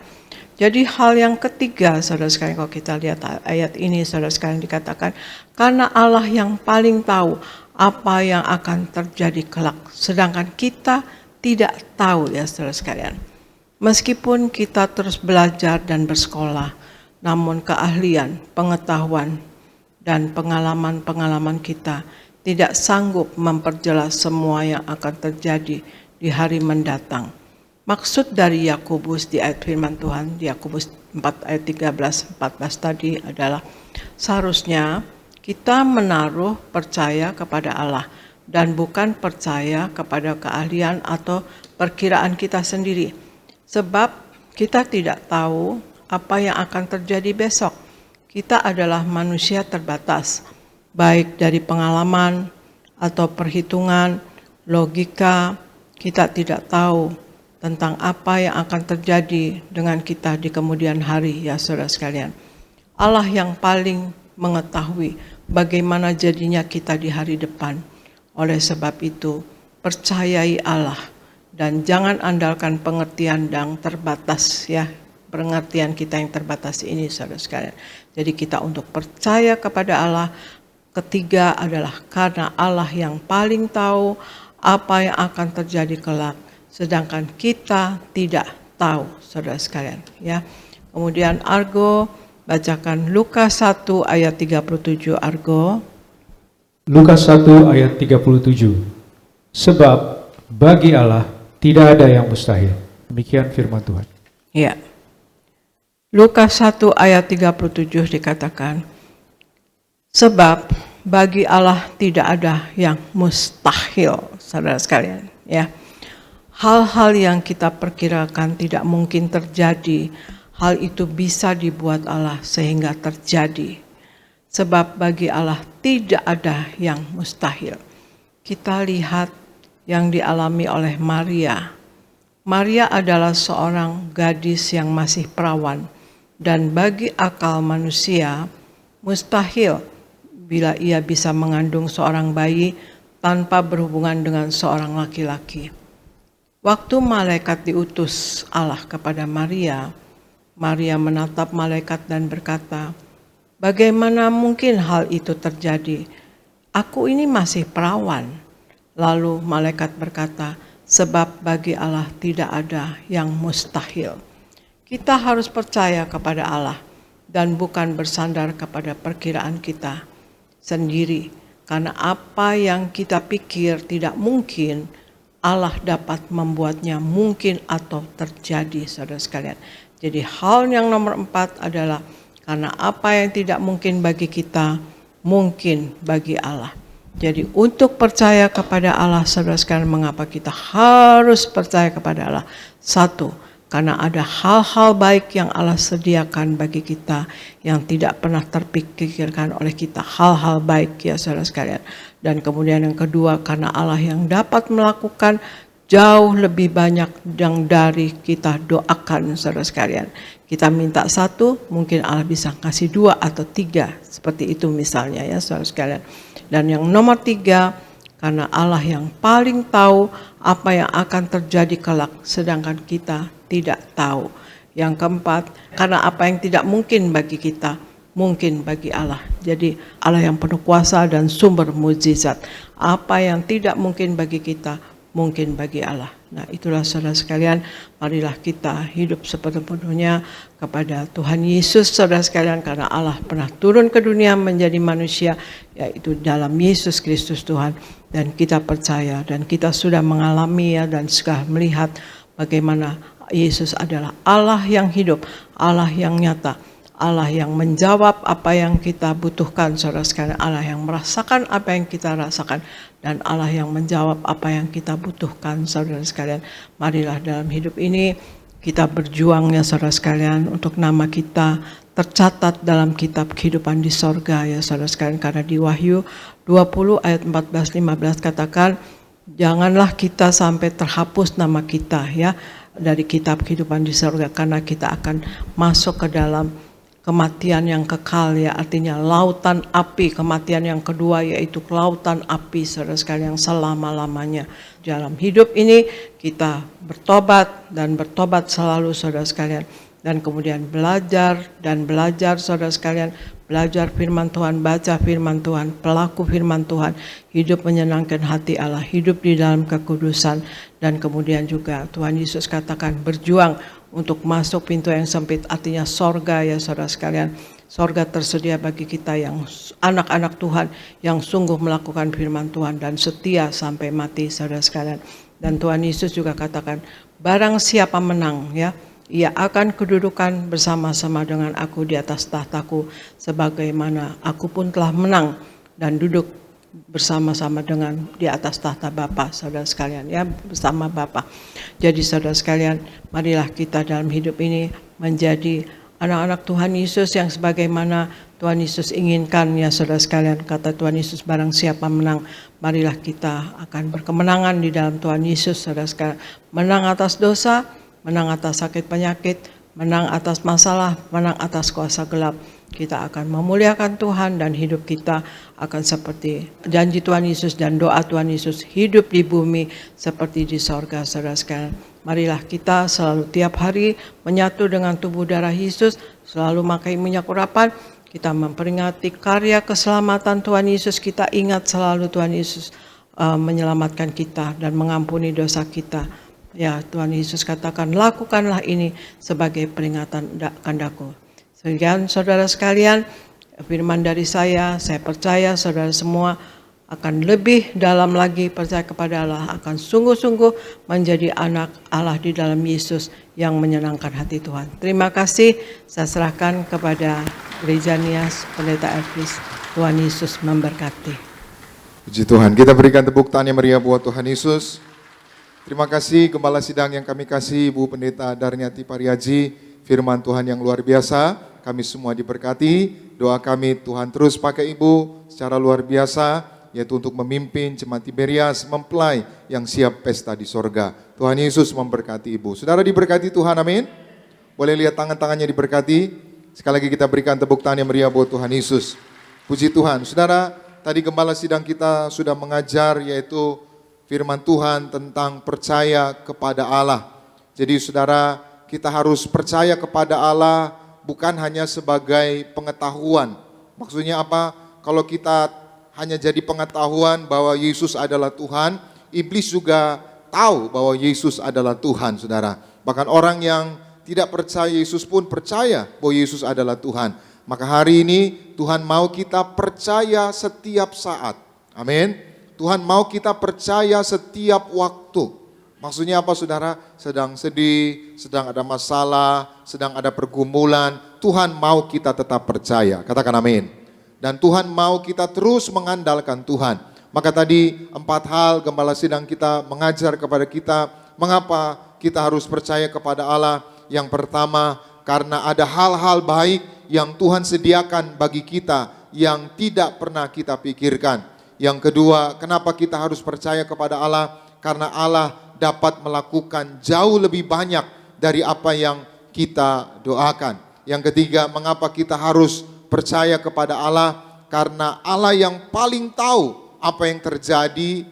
Jadi hal yang ketiga, saudara sekalian, kalau kita lihat ayat ini, saudara sekalian, dikatakan, karena Allah yang paling tahu apa yang akan terjadi kelak. Sedangkan kita tidak tahu ya saudara sekalian. Meskipun kita terus belajar dan bersekolah, namun keahlian, pengetahuan, dan pengalaman-pengalaman kita tidak sanggup memperjelas semua yang akan terjadi di hari mendatang. Maksud dari Yakobus di ayat firman Tuhan, di Yakobus 4 ayat 13-14 tadi adalah seharusnya kita menaruh percaya kepada Allah dan bukan percaya kepada keahlian atau perkiraan kita sendiri. Sebab kita tidak tahu apa yang akan terjadi besok. Kita adalah manusia terbatas, baik dari pengalaman atau perhitungan, logika. Kita tidak tahu tentang apa yang akan terjadi dengan kita di kemudian hari ya saudara sekalian. Allah yang paling mengetahui bagaimana jadinya kita di hari depan. Oleh sebab itu, percayai Allah dan jangan andalkan pengertian yang terbatas ya. Pengertian kita yang terbatas ini saudara sekalian. Jadi kita untuk percaya kepada Allah. Ketiga adalah karena Allah yang paling tahu apa yang akan terjadi kelak, sedangkan kita tidak tahu, saudara sekalian. Ya. Kemudian Argo, bacakan Lukas 1 ayat 37 Argo. Lukas 1 ayat 37. Sebab bagi Allah tidak ada yang mustahil. Demikian firman Tuhan. Ya. Lukas 1 ayat 37 dikatakan, sebab bagi Allah tidak ada yang mustahil, saudara sekalian. Ya, hal-hal yang kita perkirakan tidak mungkin terjadi, hal itu bisa dibuat Allah sehingga terjadi. Sebab bagi Allah tidak ada yang mustahil. Kita lihat yang dialami oleh Maria. Maria adalah seorang gadis yang masih perawan, dan bagi akal manusia mustahil bila ia bisa mengandung seorang bayi tanpa berhubungan dengan seorang laki-laki. Waktu malaikat diutus Allah kepada Maria, Maria menatap malaikat dan berkata, "Bagaimana mungkin hal itu terjadi? Aku ini masih perawan." Lalu malaikat berkata, "Sebab bagi Allah tidak ada yang mustahil." Kita harus percaya kepada Allah dan bukan bersandar kepada perkiraan kita sendiri. Karena apa yang kita pikir tidak mungkin, Allah dapat membuatnya mungkin atau terjadi, saudara sekalian. Jadi hal yang nomor 4 adalah karena apa yang tidak mungkin bagi kita, mungkin bagi Allah. Jadi untuk percaya kepada Allah, saudara sekalian, mengapa kita harus percaya kepada Allah? 1, karena ada hal-hal baik yang Allah sediakan bagi kita yang tidak pernah terpikirkan oleh kita. Hal-hal baik ya saudara sekalian. Dan kemudian yang kedua, karena Allah yang dapat melakukan jauh lebih banyak yang dari kita doakan saudara sekalian. Kita minta 1, mungkin Allah bisa kasih 2 atau 3. Seperti itu misalnya ya saudara sekalian. Dan yang nomor 3, karena Allah yang paling tahu apa yang akan terjadi kelak, sedangkan kita tidak tahu. Yang keempat, karena apa yang tidak mungkin bagi kita, mungkin bagi Allah. Jadi Allah yang penuh kuasa dan sumber mukjizat. Apa yang tidak mungkin bagi kita, mungkin bagi Allah. Nah, itulah saudara sekalian, marilah kita hidup sepenuhnya kepada Tuhan Yesus saudara sekalian, karena Allah pernah turun ke dunia menjadi manusia, yaitu dalam Yesus Kristus Tuhan. Dan kita percaya dan kita sudah mengalami dan sudah melihat bagaimana Yesus adalah Allah yang hidup, Allah yang nyata, Allah yang menjawab apa yang kita butuhkan saudara sekalian, Allah yang merasakan apa yang kita rasakan, dan Allah yang menjawab apa yang kita butuhkan saudara sekalian. Marilah dalam hidup ini kita berjuang ya saudara sekalian, untuk nama kita tercatat dalam kitab kehidupan di sorga ya saudara sekalian. Karena di Wahyu 20 ayat 14-15 katakan, janganlah kita sampai terhapus nama kita ya dari kitab kehidupan di sorga, karena kita akan masuk ke dalam kematian yang kekal ya, artinya lautan api. Kematian yang kedua yaitu lautan api saudara sekalian, yang selama-lamanya. Dalam hidup ini kita bertobat dan bertobat selalu saudara sekalian, dan kemudian belajar dan belajar saudara sekalian, belajar firman Tuhan, baca firman Tuhan, pelaku firman Tuhan, hidup menyenangkan hati Allah, hidup di dalam kekudusan. Dan kemudian juga Tuhan Yesus katakan berjuang untuk masuk pintu yang sempit, artinya sorga ya saudara sekalian. Sorga tersedia bagi kita yang anak-anak Tuhan, yang sungguh melakukan firman Tuhan dan setia sampai mati saudara sekalian. Dan Tuhan Yesus juga katakan, barang siapa menang ya, ia akan kedudukan bersama-sama dengan aku di atas tahtaku, sebagaimana aku pun telah menang dan duduk bersama-sama dengan di atas tahta Bapa saudara sekalian ya, bersama Bapa. Jadi saudara sekalian, marilah kita dalam hidup ini menjadi anak-anak Tuhan Yesus yang sebagaimana Tuhan Yesus inginkan ya saudara sekalian. Kata Tuhan Yesus, barang siapa menang, marilah kita akan berkemenangan di dalam Tuhan Yesus saudara sekalian. Menang atas dosa, menang atas sakit penyakit, menang atas masalah, menang atas kuasa gelap. Kita akan memuliakan Tuhan dan hidup kita akan seperti janji Tuhan Yesus dan doa Tuhan Yesus, hidup di bumi seperti di sorga saudara sekalian. Marilah kita selalu tiap hari menyatu dengan tubuh darah Yesus, selalu memakai minyak urapan. Kita memperingati karya keselamatan Tuhan Yesus, kita ingat selalu Tuhan Yesus menyelamatkan kita dan mengampuni dosa kita. Ya, Tuhan Yesus katakan, lakukanlah ini sebagai peringatan kandaku. Sekian saudara sekalian, firman dari saya percaya saudara semua akan lebih dalam lagi percaya kepada Allah, akan sungguh-sungguh menjadi anak Allah di dalam Yesus yang menyenangkan hati Tuhan. Terima kasih, saya serahkan kepada Gereja Nias, Pendeta Elvis. Tuhan Yesus memberkati. Puji Tuhan, kita berikan tepuk tangan yang meriah buat Tuhan Yesus. Terima kasih Gembala Sidang yang kami kasih, Ibu Pendeta Darniati Pariaji, firman Tuhan yang luar biasa. Kami semua diberkati, doa kami Tuhan terus pakai Ibu secara luar biasa, yaitu untuk memimpin Jemaat Tiberias mempelai yang siap pesta di sorga. Tuhan Yesus memberkati Ibu. Saudara diberkati Tuhan, amin. Boleh lihat tangan-tangannya diberkati. Sekali lagi kita berikan tepuk tangan yang meriah buat Tuhan Yesus. Puji Tuhan. Saudara, tadi Gembala Sidang kita sudah mengajar yaitu firman Tuhan tentang percaya kepada Allah. Jadi saudara, kita harus percaya kepada Allah bukan hanya sebagai pengetahuan. Maksudnya apa? Kalau kita hanya jadi pengetahuan bahwa Yesus adalah Tuhan, iblis juga tahu bahwa Yesus adalah Tuhan, saudara. Bahkan orang yang tidak percaya Yesus pun percaya bahwa Yesus adalah Tuhan. Maka hari ini Tuhan mau kita percaya setiap saat. Amin. Tuhan mau kita percaya setiap waktu. Maksudnya apa saudara? Sedang sedih, sedang ada masalah, sedang ada pergumulan, Tuhan mau kita tetap percaya. Katakan amin. Dan Tuhan mau kita terus mengandalkan Tuhan. Maka tadi 4 hal Gembala Sidang kita mengajar kepada kita, mengapa kita harus percaya kepada Allah. Yang pertama, karena ada hal-hal baik yang Tuhan sediakan bagi kita yang tidak pernah kita pikirkan. Yang kedua, kenapa kita harus percaya kepada Allah? Karena Allah dapat melakukan jauh lebih banyak dari apa yang kita doakan. Yang ketiga, mengapa kita harus percaya kepada Allah? Karena Allah yang paling tahu apa yang terjadi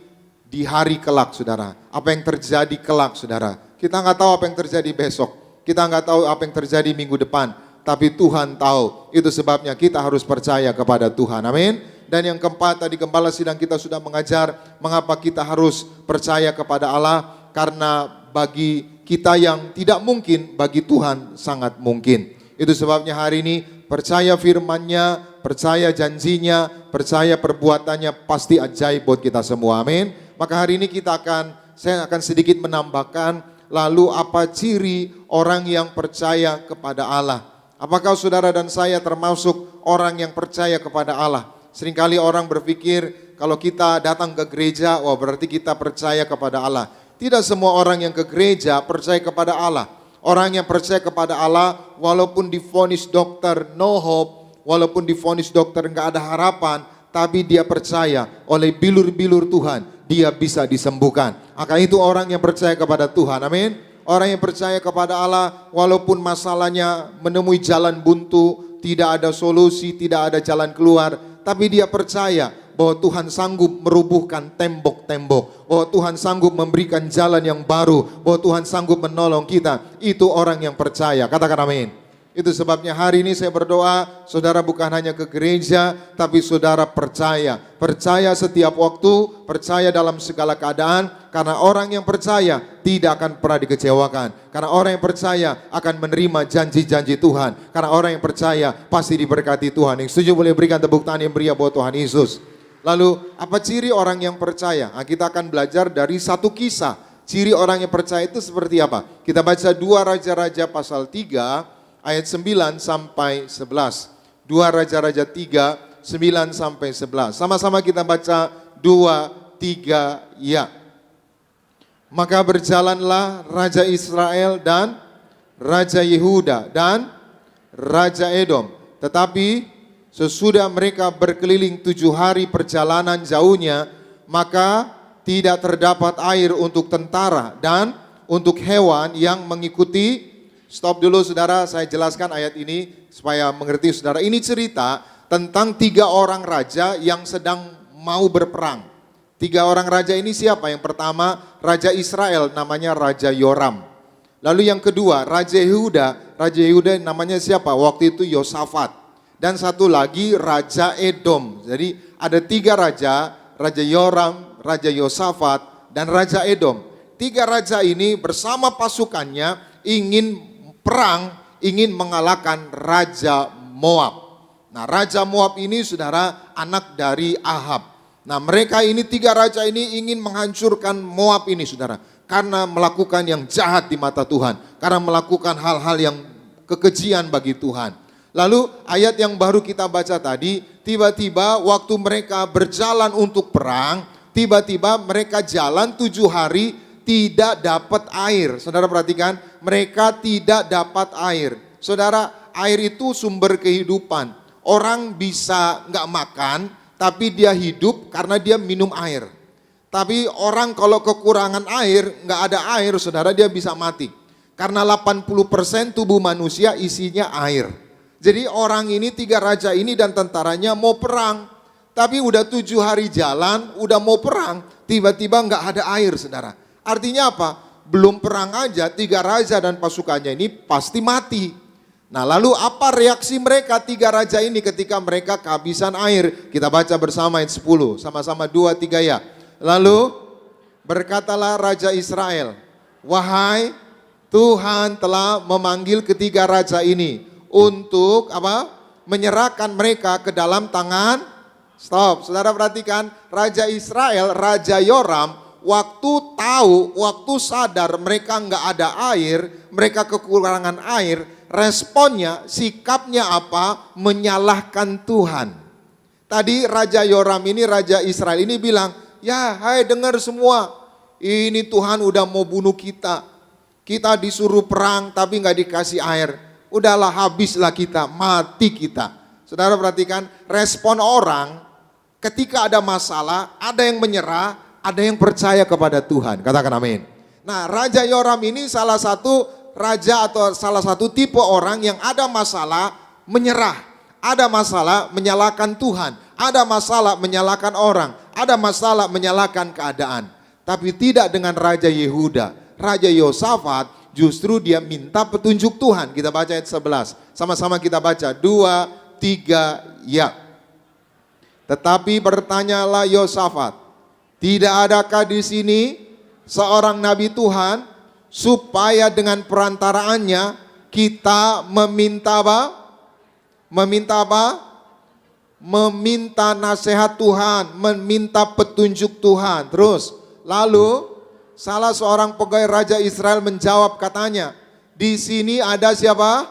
di hari kelak, saudara. Apa yang terjadi kelak, saudara. Kita nggak tahu apa yang terjadi besok. Kita nggak tahu apa yang terjadi minggu depan, tapi Tuhan tahu. Itu sebabnya kita harus percaya kepada Tuhan. Amin. Dan yang keempat, tadi gembala sidang kita sudah mengajar mengapa kita harus percaya kepada Allah. Karena bagi kita yang tidak mungkin, bagi Tuhan sangat mungkin. Itu sebabnya hari ini percaya firman-Nya, percaya janjinya, percaya perbuatannya pasti ajaib buat kita semua. Amin. Maka hari ini saya akan sedikit menambahkan, lalu apa ciri orang yang percaya kepada Allah? Apakah saudara dan saya termasuk orang yang percaya kepada Allah? Seringkali orang berpikir kalau kita datang ke gereja, wah berarti kita percaya kepada Allah. Tidak semua orang yang ke gereja percaya kepada Allah. Orang yang percaya kepada Allah, walaupun divonis dokter no hope, walaupun divonis dokter nggak ada harapan, tapi dia percaya oleh bilur-bilur Tuhan, dia bisa disembuhkan. Maka itu orang yang percaya kepada Tuhan, amin. Orang yang percaya kepada Allah, walaupun masalahnya menemui jalan buntu, tidak ada solusi, tidak ada jalan keluar, tapi dia percaya bahwa Tuhan sanggup merubuhkan tembok-tembok, bahwa Tuhan sanggup memberikan jalan yang baru, bahwa Tuhan sanggup menolong kita. Itu orang yang percaya, katakan amin. Itu sebabnya hari ini saya berdoa, saudara bukan hanya ke gereja, tapi saudara percaya. Percaya setiap waktu, percaya dalam segala keadaan, karena orang yang percaya tidak akan pernah dikecewakan. Karena orang yang percaya akan menerima janji-janji Tuhan. Karena orang yang percaya pasti diberkati Tuhan. Yang setuju boleh berikan tepuk tangan yang meriah buat Tuhan Yesus. Lalu apa ciri orang yang percaya? Nah, kita akan belajar dari satu kisah. Ciri orang yang percaya itu seperti apa? Kita baca 2 Raja-Raja pasal 3 ayat 9 sampai 11. 2 Raja-Raja 3, 9 sampai 11. Sama-sama kita baca 2, 3, ya. Maka berjalanlah Raja Israel dan Raja Yehuda dan Raja Edom. Tetapi sesudah mereka berkeliling 7 hari perjalanan jauhnya, maka tidak terdapat air untuk tentara dan untuk hewan yang mengikuti. Stop dulu saudara, saya jelaskan ayat ini supaya mengerti saudara. Ini cerita tentang 3 orang raja yang sedang mau berperang. 3 orang raja ini siapa? Yang pertama Raja Israel, namanya Raja Yoram. Lalu yang kedua Raja Yehuda. Raja Yehuda namanya siapa? Waktu itu Yosafat. Dan satu lagi Raja Edom. Jadi ada 3 raja, Raja Yoram, Raja Yosafat, dan Raja Edom. 3 raja ini bersama pasukannya ingin perang, ingin mengalahkan Raja Moab. Nah, Raja Moab ini saudara anak dari Ahab. Nah, mereka ini 3 raja ini ingin menghancurkan Moab ini saudara. Karena melakukan yang jahat di mata Tuhan. Karena melakukan hal-hal yang kekejian bagi Tuhan. Lalu ayat yang baru kita baca tadi, tiba-tiba waktu mereka berjalan untuk perang, tiba-tiba mereka jalan 7 hari tidak dapat air. Saudara perhatikan, mereka tidak dapat air. Saudara, air itu sumber kehidupan. Orang bisa nggak makan, tapi dia hidup karena dia minum air. Tapi orang kalau kekurangan air, nggak ada air, saudara, dia bisa mati. Karena 80% tubuh manusia isinya air. Jadi orang ini 3 raja ini dan tentaranya mau perang. Tapi udah 7 hari jalan, udah mau perang, tiba-tiba nggak ada air saudara. Artinya apa? Belum perang aja 3 raja dan pasukannya ini pasti mati. Nah lalu apa reaksi mereka 3 raja ini ketika mereka kehabisan air? Kita baca bersama ayat 10, sama-sama 2, 3 ya. Lalu berkatalah Raja Israel, wahai Tuhan telah memanggil ketiga raja ini untuk apa? Menyerahkan mereka ke dalam tangan. Stop, saudara perhatikan, Raja Israel, Raja Yoram, waktu tahu, waktu sadar mereka nggak ada air, mereka kekurangan air, responnya, sikapnya apa? Menyalahkan Tuhan. Tadi Raja Yoram ini, Raja Israel ini bilang, ya hai dengar semua, ini Tuhan udah mau bunuh kita. Kita disuruh perang tapi nggak dikasih air. Udahlah habislah kita, mati kita. Saudara perhatikan respon orang ketika ada masalah, ada yang menyerah, ada yang percaya kepada Tuhan. Katakan amin. Nah Raja Yoram ini salah satu raja atau salah satu tipe orang yang ada masalah menyerah. Ada masalah menyalahkan Tuhan. Ada masalah menyalahkan orang. Ada masalah menyalahkan keadaan. Tapi tidak dengan Raja Yehuda. Raja Yosafat justru dia minta petunjuk Tuhan. Kita baca ayat 11. Sama-sama kita baca. 2, 3, ya. Tetapi bertanyalah Yosafat, tidak adakah di sini seorang nabi Tuhan supaya dengan perantaraannya kita meminta apa? Meminta apa? Meminta nasihat Tuhan, meminta petunjuk Tuhan. Terus, lalu salah seorang pegawai Raja Israel menjawab katanya, di sini ada siapa?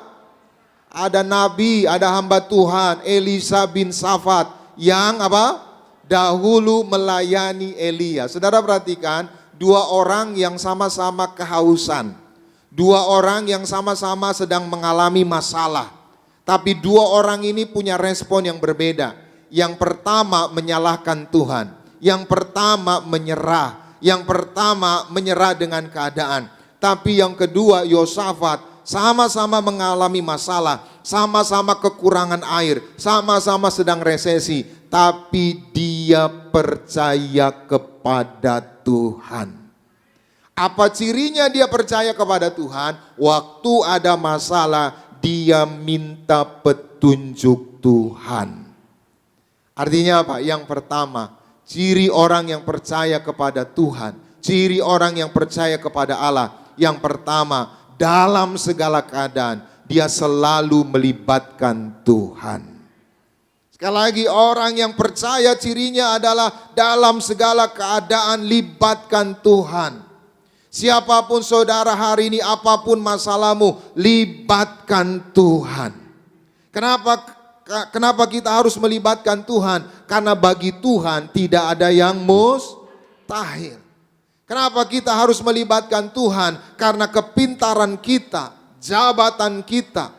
Ada nabi, ada hamba Tuhan, Elisa bin Safat yang apa? Dahulu melayani Elia. Saudara perhatikan, dua orang yang sama-sama kehausan. Dua orang yang sama-sama sedang mengalami masalah. Tapi dua orang ini punya respon yang berbeda. Yang pertama menyalahkan Tuhan. Yang pertama menyerah. Yang pertama menyerah dengan keadaan. Tapi yang kedua Yosafat sama-sama mengalami masalah. Sama-sama kekurangan air. Sama-sama sedang resesi. Tapi dia percaya kepada Tuhan. Apa cirinya dia percaya kepada Tuhan? Waktu ada masalah, dia minta petunjuk Tuhan. Artinya apa? Yang pertama, ciri orang yang percaya kepada Tuhan, ciri orang yang percaya kepada Allah. Yang pertama, dalam segala keadaan, dia selalu melibatkan Tuhan. Sekali lagi, orang yang percaya cirinya adalah dalam segala keadaan libatkan Tuhan. Siapapun saudara hari ini, apapun masalahmu, libatkan Tuhan. Kenapa kita harus melibatkan Tuhan? Karena bagi Tuhan tidak ada yang mustahil. Kenapa kita harus melibatkan Tuhan? Karena kepintaran kita, jabatan kita,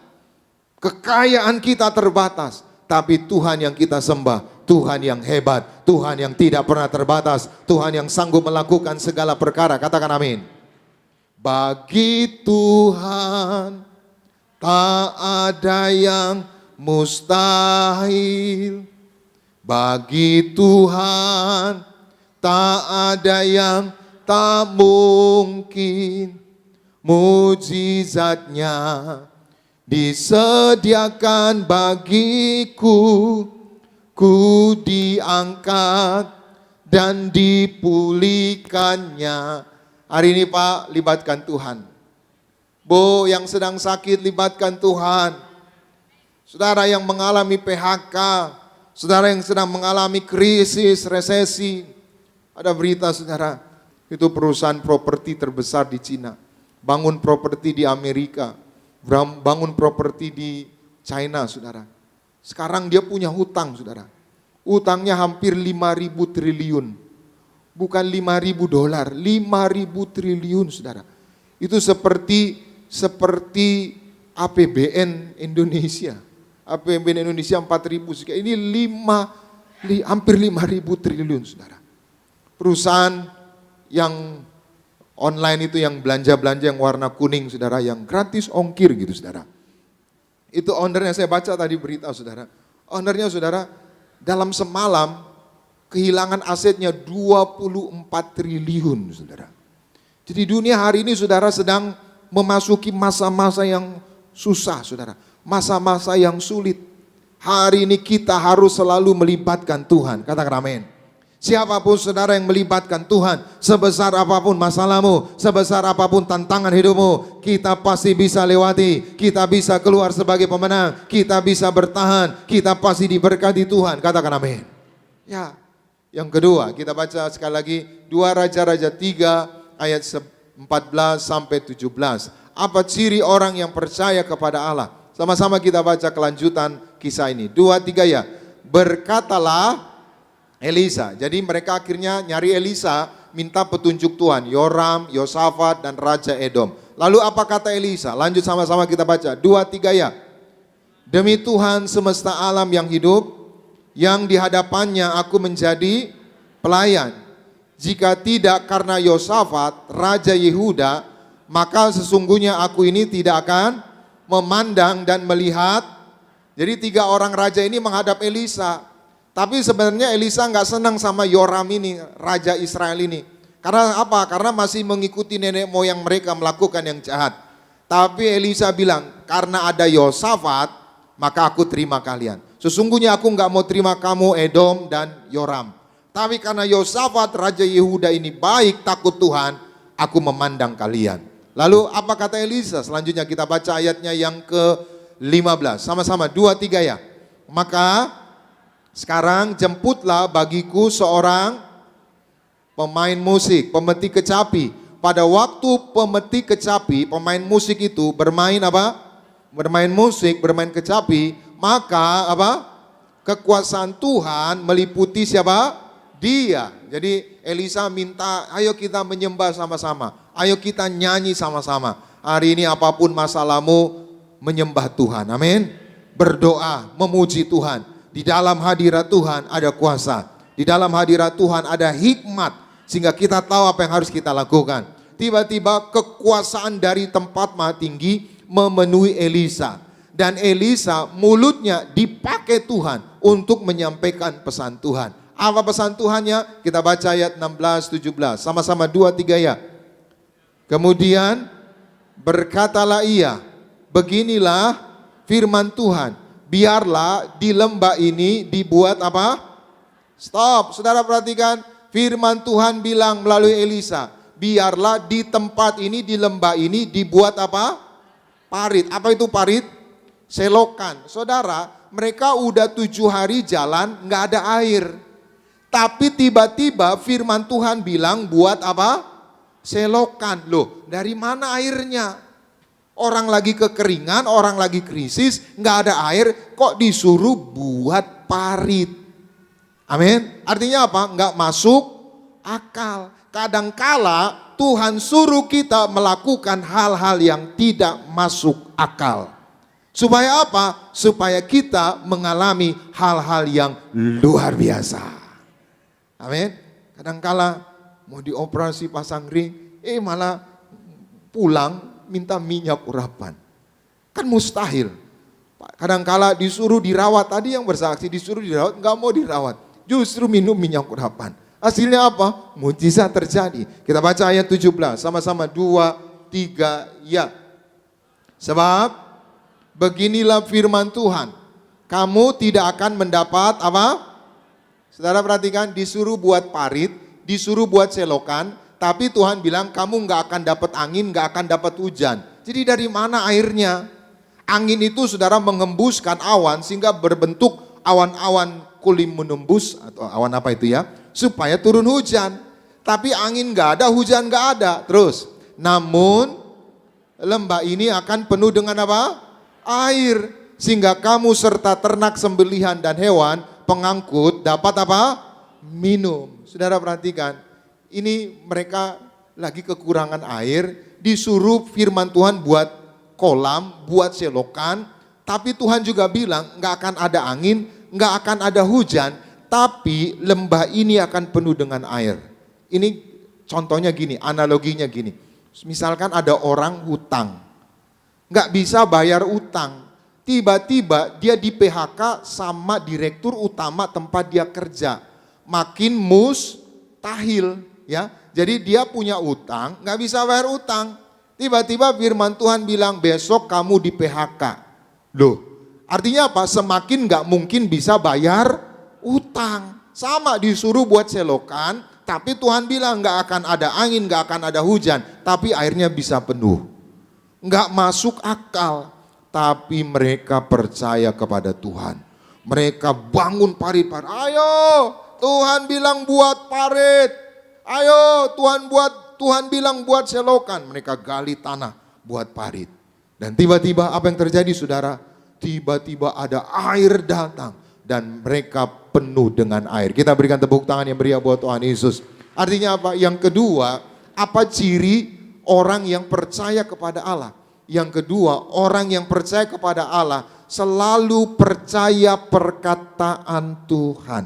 kekayaan kita terbatas. Tapi Tuhan yang kita sembah, Tuhan yang hebat, Tuhan yang tidak pernah terbatas, Tuhan yang sanggup melakukan segala perkara. Katakan amin. Bagi Tuhan tak ada yang mustahil. Bagi Tuhan tak ada yang tak mungkin. Mujizatnya disediakan bagiku, ku diangkat dan dipulihkannya. Hari ini Pak, libatkan Tuhan. Bu, yang sedang sakit, libatkan Tuhan. Saudara yang mengalami PHK, saudara yang sedang mengalami krisis, resesi. Ada berita saudara, itu perusahaan properti terbesar di Cina. Bangun properti di Amerika, bangun properti di China saudara. Sekarang dia punya hutang saudara. Utangnya hampir 5.000 triliun. Bukan 5.000 dolar, 5.000 triliun saudara. Itu seperti APBN Indonesia. APBN Indonesia 4.000, ini hampir 5.000 triliun saudara. Perusahaan yang online itu yang belanja-belanja yang warna kuning saudara, yang gratis ongkir gitu saudara. Itu ownernya, saya baca tadi berita saudara. Ownernya saudara dalam semalam kehilangan asetnya 24 triliun saudara. Jadi dunia hari ini saudara sedang memasuki masa-masa yang susah saudara. Masa-masa yang sulit. Hari ini kita harus selalu melibatkan Tuhan. Katakan amin. Siapapun saudara yang melibatkan Tuhan, sebesar apapun masalahmu, sebesar apapun tantangan hidupmu, kita pasti bisa lewati, kita bisa keluar sebagai pemenang, kita bisa bertahan, kita pasti diberkati Tuhan. Katakan amin. Ya, yang kedua kita baca sekali lagi 2 Raja-Raja 3 ayat 14 sampai 17. Apa ciri orang yang percaya kepada Allah? Sama-sama kita baca kelanjutan kisah ini. 2, 3 ya. Berkatalah Elisa. Jadi mereka akhirnya nyari Elisa, minta petunjuk Tuhan. Yoram, Yosafat, dan Raja Edom. Lalu apa kata Elisa? Lanjut sama-sama kita baca. 2, 3 ya. Demi Tuhan semesta alam yang hidup, yang di hadapannya aku menjadi pelayan. Jika tidak karena Yosafat, Raja Yehuda, maka sesungguhnya aku ini tidak akan memandang dan melihat. Jadi 3 orang raja ini menghadap Elisa. Tapi sebenarnya Elisa nggak senang sama Yoram ini, Raja Israel ini. Karena apa? Karena masih mengikuti nenek moyang mereka melakukan yang jahat. Tapi Elisa bilang, karena ada Yosafat, maka aku terima kalian. Sesungguhnya aku nggak mau terima kamu Edom dan Yoram. Tapi karena Yosafat Raja Yehuda ini baik, takut Tuhan, aku memandang kalian. Lalu apa kata Elisa? Selanjutnya kita baca ayatnya yang ke-15. Sama-sama 2-3 ya. Maka sekarang jemputlah bagiku seorang pemain musik, pemetik kecapi. Pada waktu pemetik kecapi, pemain musik itu bermain apa? Bermain musik, bermain kecapi, maka apa? Kekuasaan Tuhan meliputi siapa? Dia. Jadi Elisa minta, ayo kita menyembah sama-sama. Ayo kita nyanyi sama-sama. Hari ini apapun masalahmu, menyembah Tuhan. Amin. Berdoa, memuji Tuhan. Di dalam hadirat Tuhan ada kuasa. Di dalam hadirat Tuhan ada hikmat. Sehingga kita tahu apa yang harus kita lakukan. Tiba-tiba kekuasaan dari tempat maha tinggi memenuhi Elisa. Dan Elisa mulutnya dipakai Tuhan untuk menyampaikan pesan Tuhan. Apa pesan Tuhannya? Kita baca ayat 16-17. Sama-sama 2-3 ya. Kemudian berkatalah ia, beginilah firman Tuhan. Biarlah di lembah ini dibuat apa? Stop, saudara perhatikan. Firman Tuhan bilang melalui Elisa, biarlah di tempat ini, di lembah ini dibuat apa? Parit. Apa itu parit? Selokan. Saudara, mereka udah 7 hari jalan, nggak ada air. Tapi tiba-tiba firman Tuhan bilang buat apa? Selokan. Loh, dari mana airnya? Orang lagi kekeringan, orang lagi krisis, nggak ada air, kok disuruh buat parit? Amin. Artinya apa? Enggak masuk akal. Kadangkala Tuhan suruh kita melakukan hal-hal yang tidak masuk akal. Supaya apa? Supaya kita mengalami hal-hal yang luar biasa. Amin. Kadangkala mau dioperasi pasang ring, malah pulang minta minyak urapan. Kan mustahil. Kadangkala disuruh dirawat, tadi yang bersaksi disuruh dirawat, enggak mau dirawat. Justru minum minyak urapan. Hasilnya apa? Mujizat terjadi. Kita baca ayat 17. Sama-sama 2-3 ya. Sebab beginilah firman Tuhan. Kamu tidak akan mendapat apa? Saudara perhatikan, disuruh buat parit, disuruh buat selokan. Tapi Tuhan bilang kamu nggak akan dapat angin, nggak akan dapat hujan. Jadi dari mana airnya? Angin itu saudara mengembuskan awan sehingga berbentuk awan-awan cumulonimbus atau awan apa itu ya, supaya turun hujan. Tapi angin nggak ada, hujan nggak ada. Terus, namun lembah ini akan penuh dengan apa? Air, sehingga kamu serta ternak sembelihan dan hewan pengangkut dapat apa? Minum. Saudara perhatikan, ini mereka lagi kekurangan air, disuruh firman Tuhan buat kolam, buat selokan, tapi Tuhan juga bilang nggak akan ada angin, nggak akan ada hujan, tapi lembah ini akan penuh dengan air. Ini contohnya gini, analoginya gini. Misalkan ada orang hutang, nggak bisa bayar utang, tiba-tiba dia di PHK sama direktur utama tempat dia kerja, makin mustahil ya. Jadi dia punya utang, nggak bisa bayar utang. Tiba-tiba firman Tuhan bilang besok kamu di PHK. Loh, artinya apa? Semakin nggak mungkin bisa bayar utang. Sama disuruh buat selokan, tapi Tuhan bilang nggak akan ada angin, nggak akan ada hujan, tapi airnya bisa penuh. Nggak masuk akal, tapi mereka percaya kepada Tuhan. Mereka bangun parit-parit. Ayo, Tuhan bilang buat parit. Ayo, Tuhan bilang buat selokan. Mereka gali tanah buat parit. Dan tiba-tiba apa yang terjadi saudara? Tiba-tiba ada air datang dan mereka penuh dengan air. Kita berikan tepuk tangan yang meriah buat Tuhan Yesus. Artinya apa? Yang kedua, apa ciri orang yang percaya kepada Allah? Yang kedua, orang yang percaya kepada Allah selalu percaya perkataan Tuhan.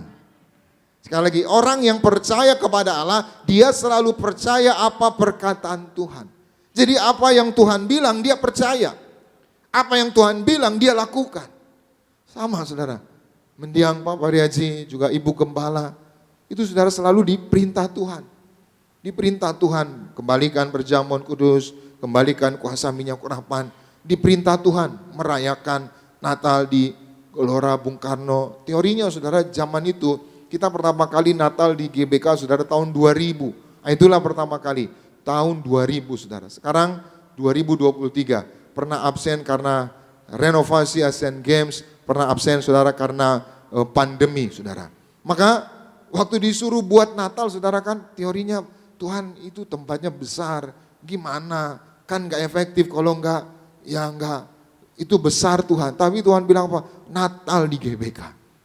Sekali lagi, orang yang percaya kepada Allah, dia selalu percaya apa perkataan Tuhan. Jadi apa yang Tuhan bilang, dia percaya. Apa yang Tuhan bilang, dia lakukan. Sama saudara, mendiang Pak Pariaji, juga Ibu Gembala, itu saudara selalu diperintah Tuhan. Diperintah Tuhan, kembalikan perjamuan kudus, kembalikan kuasa minyak urapan. Diperintah Tuhan merayakan Natal di Gelora Bung Karno. Teorinya saudara, zaman itu kita pertama kali Natal di GBK saudara tahun 2000. Itulah pertama kali, tahun 2000 saudara. Sekarang 2023, pernah absen karena renovasi Asian Games, pernah absen saudara karena pandemi saudara. Maka waktu disuruh buat Natal saudara kan teorinya, Tuhan itu tempatnya besar, gimana? Kan gak efektif kalau enggak, ya enggak. Itu besar Tuhan, tapi Tuhan bilang apa? Natal di GBK.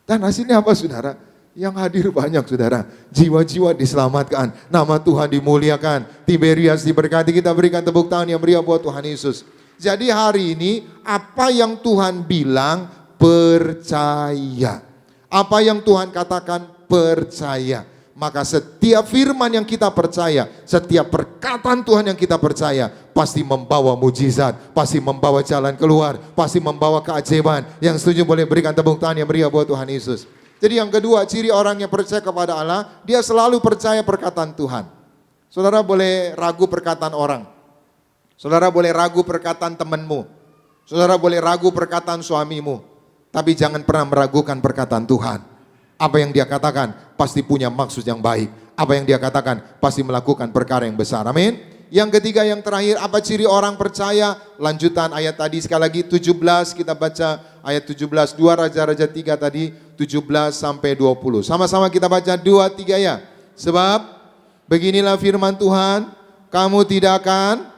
Dan hasilnya apa saudara? Yang hadir banyak saudara. Jiwa-jiwa diselamatkan, nama Tuhan dimuliakan. Tiberias diberkati, kita berikan tepuk tangan yang meriah buat Tuhan Yesus. Jadi hari ini apa yang Tuhan bilang percaya. Apa yang Tuhan katakan percaya. Maka setiap firman yang kita percaya, setiap perkataan Tuhan yang kita percaya, pasti membawa mujizat, pasti membawa jalan keluar, pasti membawa keajaiban. Yang setuju boleh berikan tepuk tangan yang meriah buat Tuhan Yesus. Jadi yang kedua, ciri orang yang percaya kepada Allah, dia selalu percaya perkataan Tuhan. Saudara boleh ragu perkataan orang. Saudara boleh ragu perkataan temanmu. Saudara boleh ragu perkataan suamimu. Tapi jangan pernah meragukan perkataan Tuhan. Apa yang dia katakan pasti punya maksud yang baik. Apa yang dia katakan pasti melakukan perkara yang besar. Amin. Yang ketiga, yang terakhir, apa ciri orang percaya? Lanjutan ayat tadi sekali lagi 17, kita baca ayat 17, 2 Raja-Raja 3 tadi 17 sampai 20. Sama-sama kita baca 2-3 ya. Sebab beginilah firman Tuhan, kamu tidak akan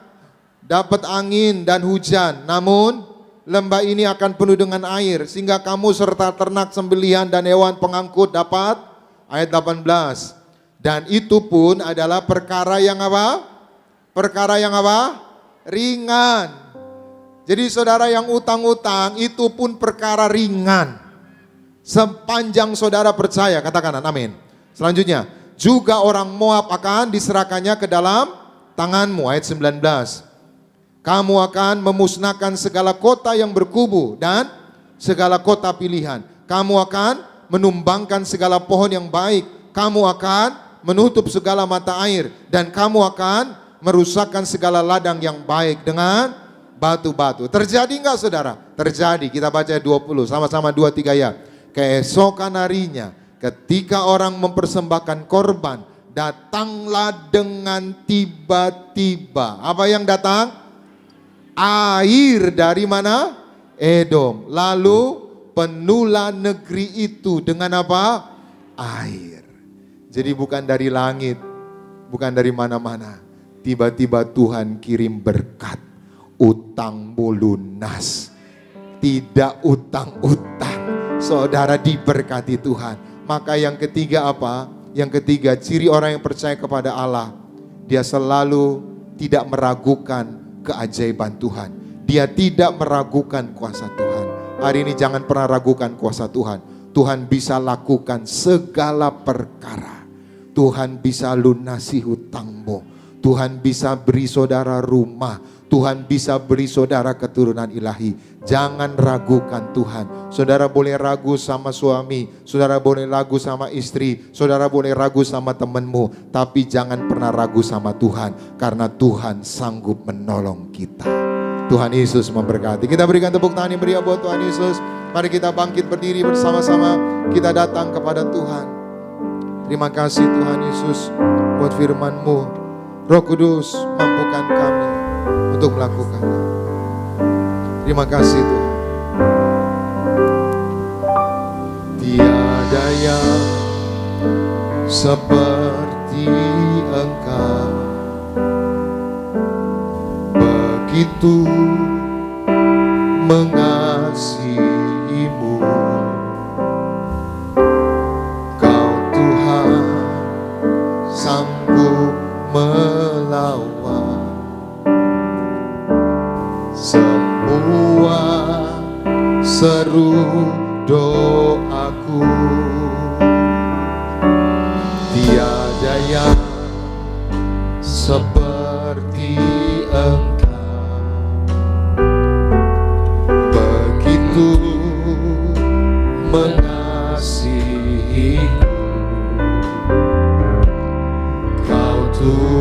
dapat angin dan hujan, namun lembah ini akan penuh dengan air, sehingga kamu serta ternak sembelihan dan hewan pengangkut dapat. Ayat 18. Dan itu pun adalah perkara yang apa? Perkara yang apa? Ringan. Jadi saudara yang utang-utang itu pun perkara ringan. Sepanjang saudara percaya, katakan amin. Selanjutnya, juga orang Moab akan diserahkannya ke dalam tanganmu. Ayat 19. Kamu akan memusnahkan segala kota yang berkubu dan segala kota pilihan. Kamu akan menumbangkan segala pohon yang baik. Kamu akan menutup segala mata air. Dan kamu akan merusakkan segala ladang yang baik dengan batu-batu. Terjadi enggak saudara? Terjadi. Kita baca 20, sama-sama 2-3 ya. Keesokan harinya, ketika orang mempersembahkan korban, datanglah dengan tiba-tiba. Apa yang datang? Air dari mana? Edom. Lalu penuhlah negeri itu dengan apa? Air. Jadi bukan dari langit, bukan dari mana-mana. Tiba-tiba Tuhan kirim berkat. Utangmu lunas. Tidak utang-utang. Saudara diberkati Tuhan. Maka yang ketiga apa? Yang ketiga, ciri orang yang percaya kepada Allah. Dia selalu tidak meragukan keajaiban Tuhan. Dia tidak meragukan kuasa Tuhan. Hari ini jangan pernah ragukan kuasa Tuhan. Tuhan bisa lakukan segala perkara. Tuhan bisa lunasi hutangmu. Tuhan bisa beri saudara rumah. Tuhan bisa beri saudara keturunan ilahi. Jangan ragukan Tuhan. Saudara boleh ragu sama suami, saudara boleh ragu sama istri, saudara boleh ragu sama temanmu, tapi jangan pernah ragu sama Tuhan, karena Tuhan sanggup menolong kita. Tuhan Yesus memberkati. Kita berikan tepuk tangan yang meriah buat Tuhan Yesus. Mari kita bangkit berdiri bersama-sama. Kita datang kepada Tuhan. Terima kasih Tuhan Yesus buat firman-Mu. Roh Kudus, mampukan kami untuk melakukannya. Terima kasih Tuhan. Tiada yang seperti Engkau, begitu mengasihimu. Kau Tuhan sanggup melawan semua seru doaku. Tiada yang seperti Engkau, begitu mengasihiku. Kau Tuhan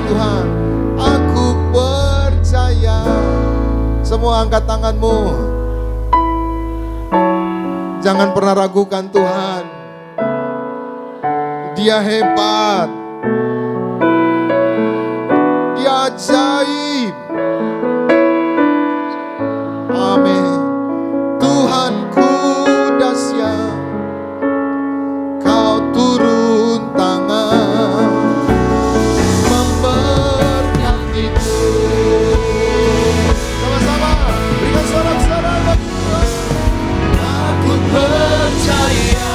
Tuhan. Aku percaya. Semua angkat tanganmu. Jangan pernah ragukan Tuhan. Dia hebat. Dia ajaib. Amin. Tuhanku dahsyat. Kau turun tangan memberkatiku. Sama-sama berikan sorak-sorak bagi Tuhan. Aku percaya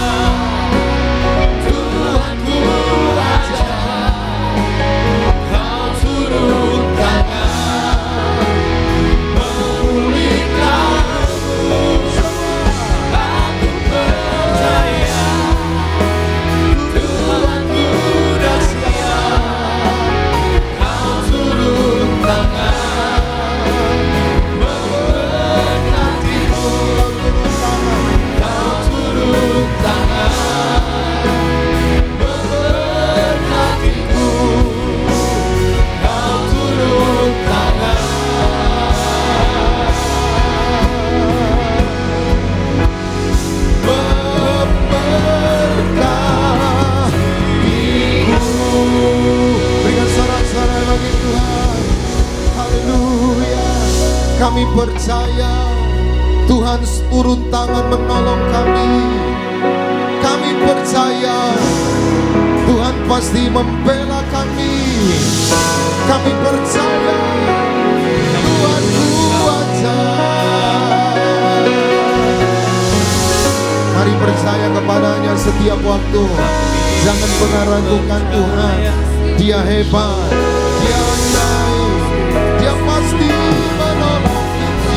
Tuhanku ajaib. Kau turun tangan memulihkanku. Aku percaya Tuhanku dahsyat. Kau turun tangan memberkatiku. Kau turun tangan memberkatiku. Kau turun tangan memberkatiku. Berikan sorak-sorai bagi Tuhan. Haleluya. Kami percaya Tuhan turun tangan menolong kami. Kami percaya Tuhan pasti membela kami. Kami percaya Tuhan kuasa. Mari percaya kepadanya setiap waktu. Jangan pernah ragukan Tuhan. Dia hebat. Dia ajaib. Dia pasti menolong kita.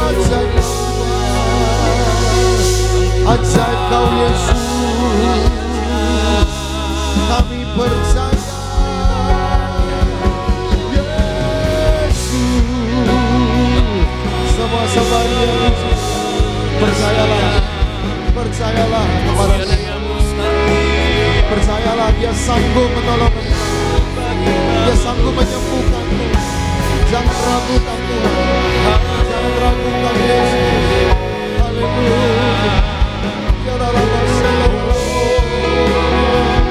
Ajaib Tuhan. Ajaib kau Yesus. Kami percaya Yesus. Sama-sama Yesus. Percayalah. Percayalah kepada Dia. Percayalah Dia sanggup menolong engkau. Dia sanggup menyembuhkanmu. Jangan ragukan Tuhan. Jangan ragukan Yesus. Haleluya. Ya Rabbah Shalom.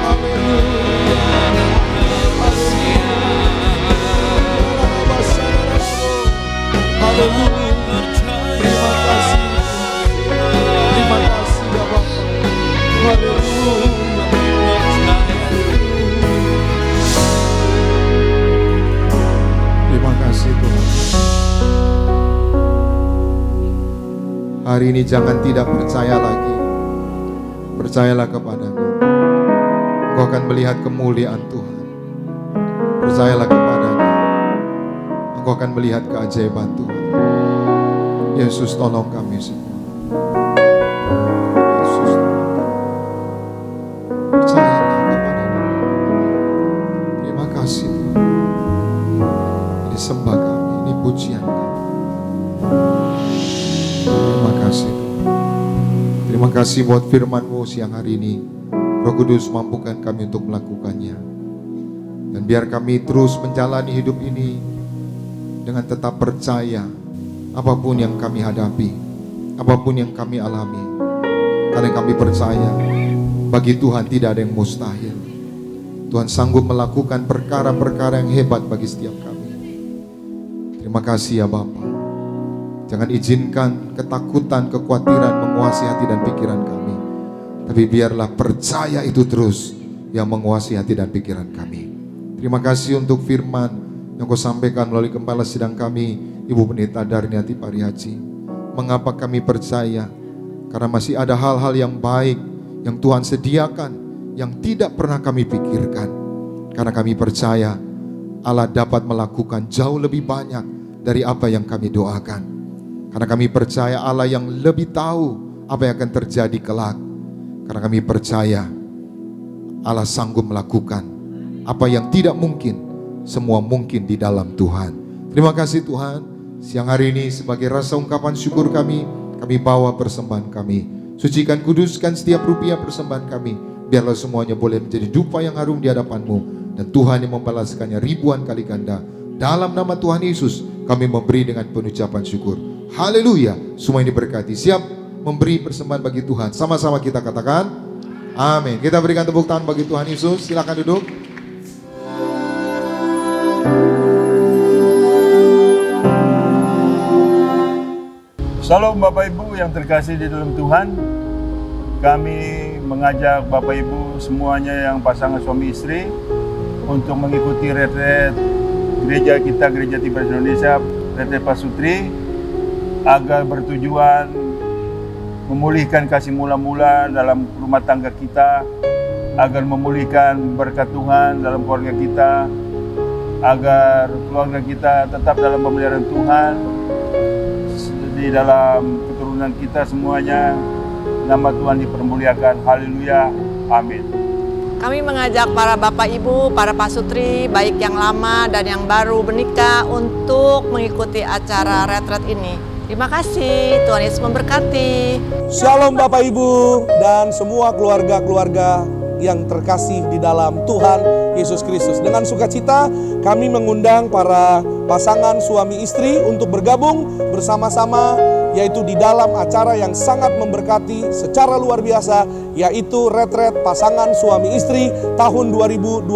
Haleluya. Haleluya. Ya Rabbah Shalom. Haleluya. Terima kasih. Terima kasih ya Bapa. Haleluya. Terima kasih Tuhan. Hari ini jangan tidak percaya lagi. Percayalah kepadanya. Engkau akan melihat kemuliaan Tuhan. Percayalah kepadanya. Engkau akan melihat keajaiban Tuhan. Yesus tolong kami semua. Yesus tolong kami. Percayalah kepadanya. Terima kasih Tuhan. Ini sembah kami, ini pujian kami. Terima kasih Tuhan. Terima kasih buat firman-Mu siang hari ini. Roh Kudus mampukan kami untuk melakukannya. Dan biar kami terus menjalani hidup ini dengan tetap percaya apapun yang kami hadapi, apapun yang kami alami. Karena kami percaya bagi Tuhan tidak ada yang mustahil. Tuhan sanggup melakukan perkara-perkara yang hebat bagi setiap kami. Terima kasih ya Bapa. Jangan izinkan ketakutan, kekhawatiran menguasai hati dan pikiran kami. Tapi biarlah percaya itu terus yang menguasai hati dan pikiran kami. Terima kasih untuk firman yang Kau sampaikan melalui Kepala Sidang kami, Ibu Pendeta Darniati Parihaji. Mengapa kami percaya? Karena masih ada hal-hal yang baik yang Tuhan sediakan, yang tidak pernah kami pikirkan. Karena kami percaya Allah dapat melakukan jauh lebih banyak dari apa yang kami doakan. Karena kami percaya Allah yang lebih tahu apa yang akan terjadi kelak. Karena kami percaya Allah sanggup melakukan apa yang tidak mungkin, semua mungkin di dalam Tuhan. Terima kasih Tuhan. Siang hari ini sebagai rasa ungkapan syukur kami bawa persembahan kami. Sucikan, kuduskan setiap rupiah persembahan kami biarlah semuanya boleh menjadi dupa yang harum di hadapan-Mu, dan Tuhan yang membalaskannya ribuan kali ganda. Dalam nama Tuhan Yesus kami memberi dengan penuh ucapan syukur. Haleluya. Semua ini berkati. Siap memberi persembahan bagi Tuhan. Sama-sama kita katakan amin. Kita berikan tepuk tangan bagi Tuhan Yesus. Silakan duduk. Shalom Bapak Ibu yang terkasih di dalam Tuhan. Kami mengajak Bapak Ibu semuanya yang pasangan suami istri untuk mengikuti retret gereja kita, Gereja Tiberias Indonesia, retret Pasutri, agar bertujuan memulihkan kasih mula-mula dalam rumah tangga kita, agar memulihkan berkat Tuhan dalam keluarga kita, agar keluarga kita tetap dalam pemeliharaan Tuhan, di dalam keturunan kita semuanya, nama Tuhan dipermuliakan. Haleluya, amin. Kami mengajak para Bapak Ibu, para pasutri, baik yang lama dan yang baru menikah, untuk mengikuti acara retret ini. Terima kasih, Tuhan Yesus memberkati. Shalom Bapak Ibu dan semua keluarga-keluarga yang terkasih di dalam Tuhan Yesus Kristus. Dengan sukacita kami mengundang para pasangan suami istri untuk bergabung bersama-sama, yaitu di dalam acara yang sangat memberkati secara luar biasa, yaitu retret pasangan suami istri tahun 2023,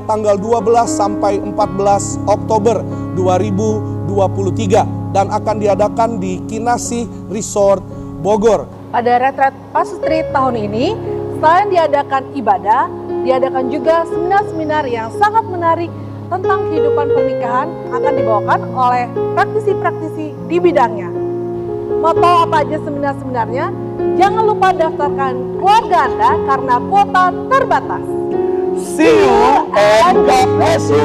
tanggal 12 sampai 14 Oktober 2023, dan akan diadakan di Kinasi Resort Bogor. Pada retret Pasutri tahun ini, selain diadakan ibadah, diadakan juga seminar-seminar yang sangat menarik tentang kehidupan pernikahan, akan dibawakan oleh praktisi-praktisi di bidangnya. Mau tahu apa aja seminar-seminarnya? Jangan lupa daftarkan keluarga Anda karena kuota terbatas. See you and God bless you.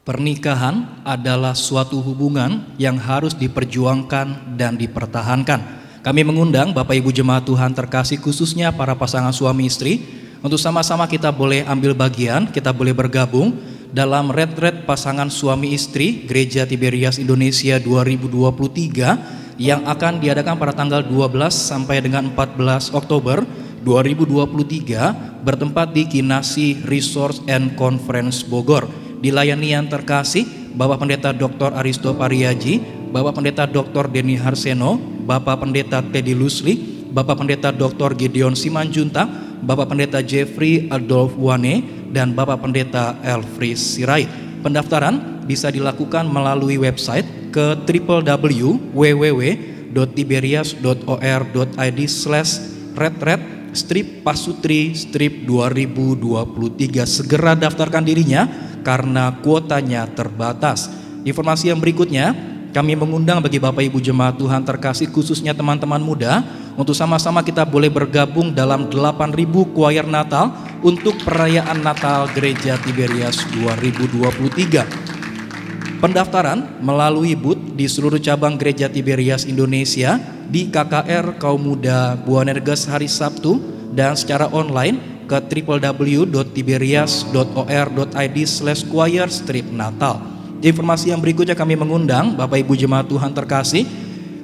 Pernikahan adalah suatu hubungan yang harus diperjuangkan dan dipertahankan. Kami mengundang Bapak Ibu jemaat Tuhan terkasih, khususnya para pasangan suami istri, untuk sama-sama kita boleh ambil bagian, kita boleh bergabung dalam retret pasangan suami istri Gereja Tiberias Indonesia 2023 yang akan diadakan pada tanggal 12 sampai dengan 14 Oktober 2023 bertempat di Kinasi Resort and Conference Bogor. Dilayani yang terkasih Bapak Pendeta Dr. Aristo Pariaji, Bapak Pendeta Dr. Denny Harseno, Bapak Pendeta Teddy Lusli, Bapak Pendeta Dr. Gideon Simanjuntak, Bapak Pendeta Jeffrey Adolf Wane, dan Bapak Pendeta Elfris Sirait. Pendaftaran bisa dilakukan melalui website ke www.tiberias.or.id/retret-pasutri-2023. Segera daftarkan dirinya karena kuotanya terbatas. Informasi yang berikutnya, kami mengundang bagi Bapak Ibu jemaat Tuhan terkasih, khususnya teman-teman muda, untuk sama-sama kita boleh bergabung dalam 8.000 choir Natal untuk perayaan Natal Gereja Tiberias 2023. Pendaftaran melalui booth di seluruh cabang Gereja Tiberias Indonesia, di KKR Kaum Muda Buanerges hari Sabtu, dan secara online ke www.tiberias.or.id/choir-natal. Informasi yang berikutnya, kami mengundang Bapak Ibu jemaat Tuhan terkasih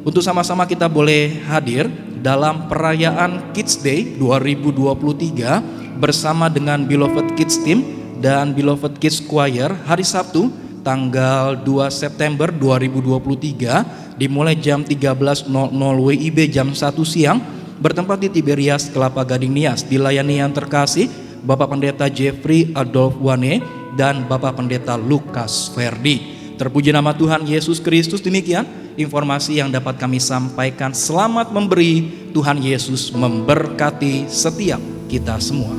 untuk sama-sama kita boleh hadir dalam perayaan Kids Day 2023 bersama dengan Beloved Kids Team dan Beloved Kids Choir hari Sabtu tanggal 2 September 2023 dimulai jam 13.00 WIB jam 1 siang bertempat di Tiberias Kelapa Gading Nias. Dilayani yang terkasih Bapak Pendeta Jeffrey Adolf Wane dan Bapak Pendeta Lukas Ferdi. Terpuji nama Tuhan Yesus Kristus. Demikian informasi yang dapat kami sampaikan. Selamat memberi. Tuhan Yesus memberkati setiap kita semua.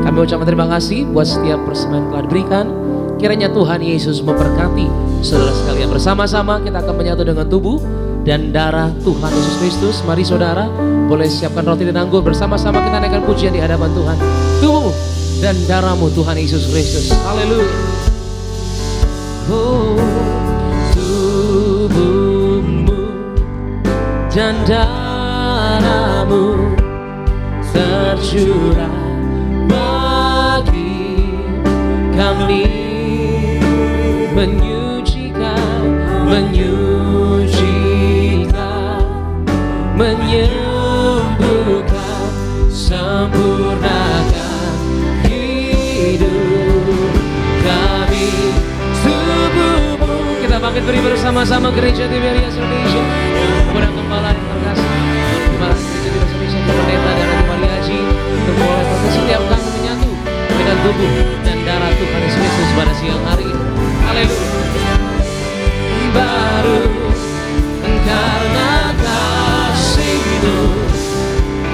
Kami ucapkan terima kasih buat setiap persembahan yang telah diberikan. Kiranya Tuhan Yesus memberkati saudara sekalian. Bersama-sama kita akan menyatu dengan tubuh dan darah Tuhan Yesus Kristus. Mari saudara boleh siapkan roti dan anggur, bersama-sama kita naikkan pujian di hadapan Tuhan. Tubuh dan darahmu Tuhan Yesus Kristus. Haleluya. Oh, tubuhmu dan darahmu tercurah bagi kami. menyucikan, menyucikan, menyembuhkan, sempurnakan hidup kami. Tubuhmu, kita bangkit beri bersama-sama gereja Tiberias Indonesia kepada Gembala yang terkasih, Gembala gereja Tiberias Indonesia, pendeta dan Adipati Haji, untuk boleh setiap kami menyatu dengan tubuh dan darah Tuhan Yesus Kristus pada siang hari ini. Haleluya. Baru karena kasih-Mu.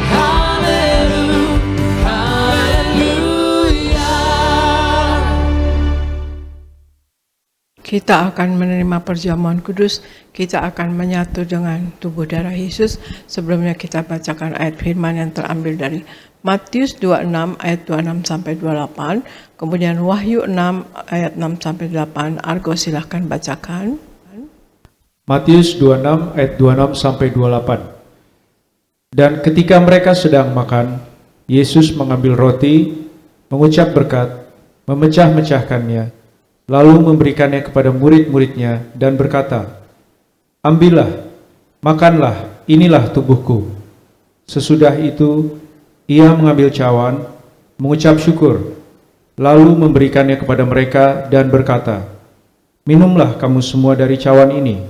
Haleluya, haleluya. Kita akan menerima perjamuan kudus, kita akan menyatu dengan tubuh darah Yesus. Sebelumnya kita bacakan ayat firman yang terambil dari Matius 26 ayat 26 sampai 28, kemudian Wahyu 6 ayat 6 sampai 8. Argo silahkan bacakan. Matius 26 ayat 26 sampai 28. Dan ketika mereka sedang makan, Yesus mengambil roti, mengucap berkat, memecah-mecahkannya, lalu memberikannya kepada murid-muridnya dan berkata, "Ambillah, makanlah, inilah tubuhku." Sesudah itu, Ia mengambil cawan, mengucap syukur, lalu memberikannya kepada mereka dan berkata, "Minumlah kamu semua dari cawan ini,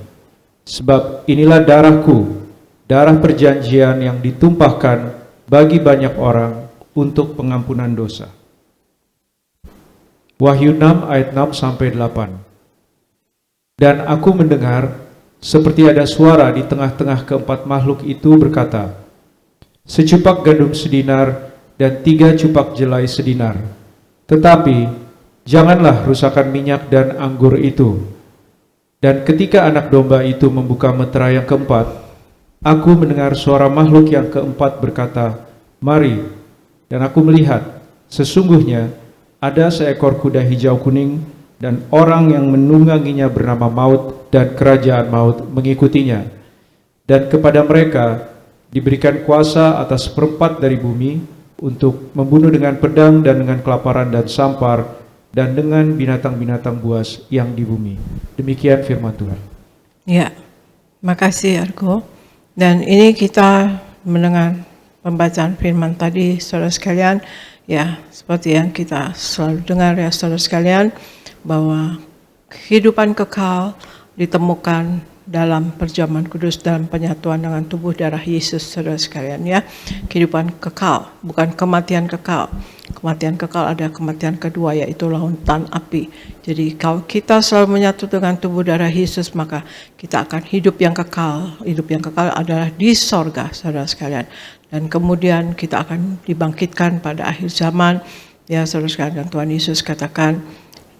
sebab inilah darahku, darah perjanjian yang ditumpahkan bagi banyak orang untuk pengampunan dosa." Wahyu 6 ayat 6 sampai 8. Dan aku mendengar seperti ada suara di tengah-tengah keempat makhluk itu berkata, "Secupak gandum sedinar dan 3 cupak jelai sedinar. Tetapi janganlah rusakkan minyak dan anggur itu." Dan ketika anak domba itu membuka meterai yang keempat, aku mendengar suara makhluk yang keempat berkata, "Mari." Dan aku melihat, sesungguhnya ada seekor kuda hijau kuning, dan orang yang menungganginya bernama Maut, dan kerajaan maut mengikutinya. Dan kepada mereka diberikan kuasa atas seperempat dari bumi untuk membunuh dengan pedang dan dengan kelaparan dan sampar dan dengan binatang-binatang buas yang di bumi. Demikian firman Tuhan. Ya, makasih Argo. Dan ini kita mendengar pembacaan firman tadi, saudara sekalian. Ya, seperti yang kita selalu dengar ya saudara sekalian, bahwa kehidupan kekal ditemukan dalam perjamuan kudus, dalam penyatuan dengan tubuh darah Yesus, saudara sekalian ya. Kehidupan kekal, bukan kematian kekal. Kematian kekal ada kematian kedua, yaitu lautan api. Jadi kalau kita selalu menyatu dengan tubuh darah Yesus, maka kita akan hidup yang kekal. Hidup yang kekal adalah di sorga, saudara sekalian. Dan kemudian kita akan dibangkitkan pada akhir zaman. Ya saudara sekalian, dan Tuhan Yesus katakan,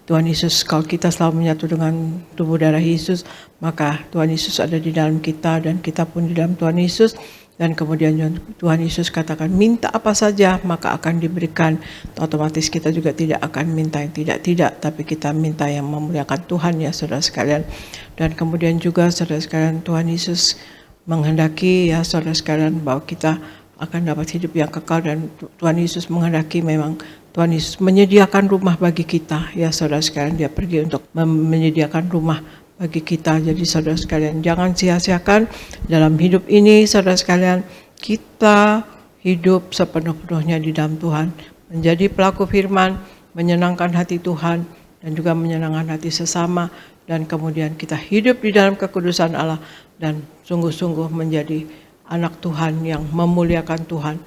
Tuhan Yesus, kalau kita selalu menyatu dengan tubuh darah Yesus, maka Tuhan Yesus ada di dalam kita dan kita pun di dalam Tuhan Yesus. Dan kemudian Tuhan Yesus katakan, minta apa saja maka akan diberikan. Otomatis kita juga tidak akan minta yang tidak-tidak, tapi kita minta yang memuliakan Tuhan ya saudara sekalian. Dan kemudian juga saudara sekalian, Tuhan Yesus menghendaki ya saudara sekalian bahwa kita akan dapat hidup yang kekal, dan Tuhan Yesus menghendaki memang Tuhan Yesus menyediakan rumah bagi kita ya saudara sekalian. Dia pergi untuk menyediakan rumah bagi kita. Jadi saudara sekalian, jangan sia-siakan dalam hidup ini saudara sekalian, kita hidup sepenuh-penuhnya di dalam Tuhan, menjadi pelaku firman, menyenangkan hati Tuhan dan juga menyenangkan hati sesama, dan kemudian kita hidup di dalam kekudusan Allah dan sungguh-sungguh menjadi anak Tuhan yang memuliakan Tuhan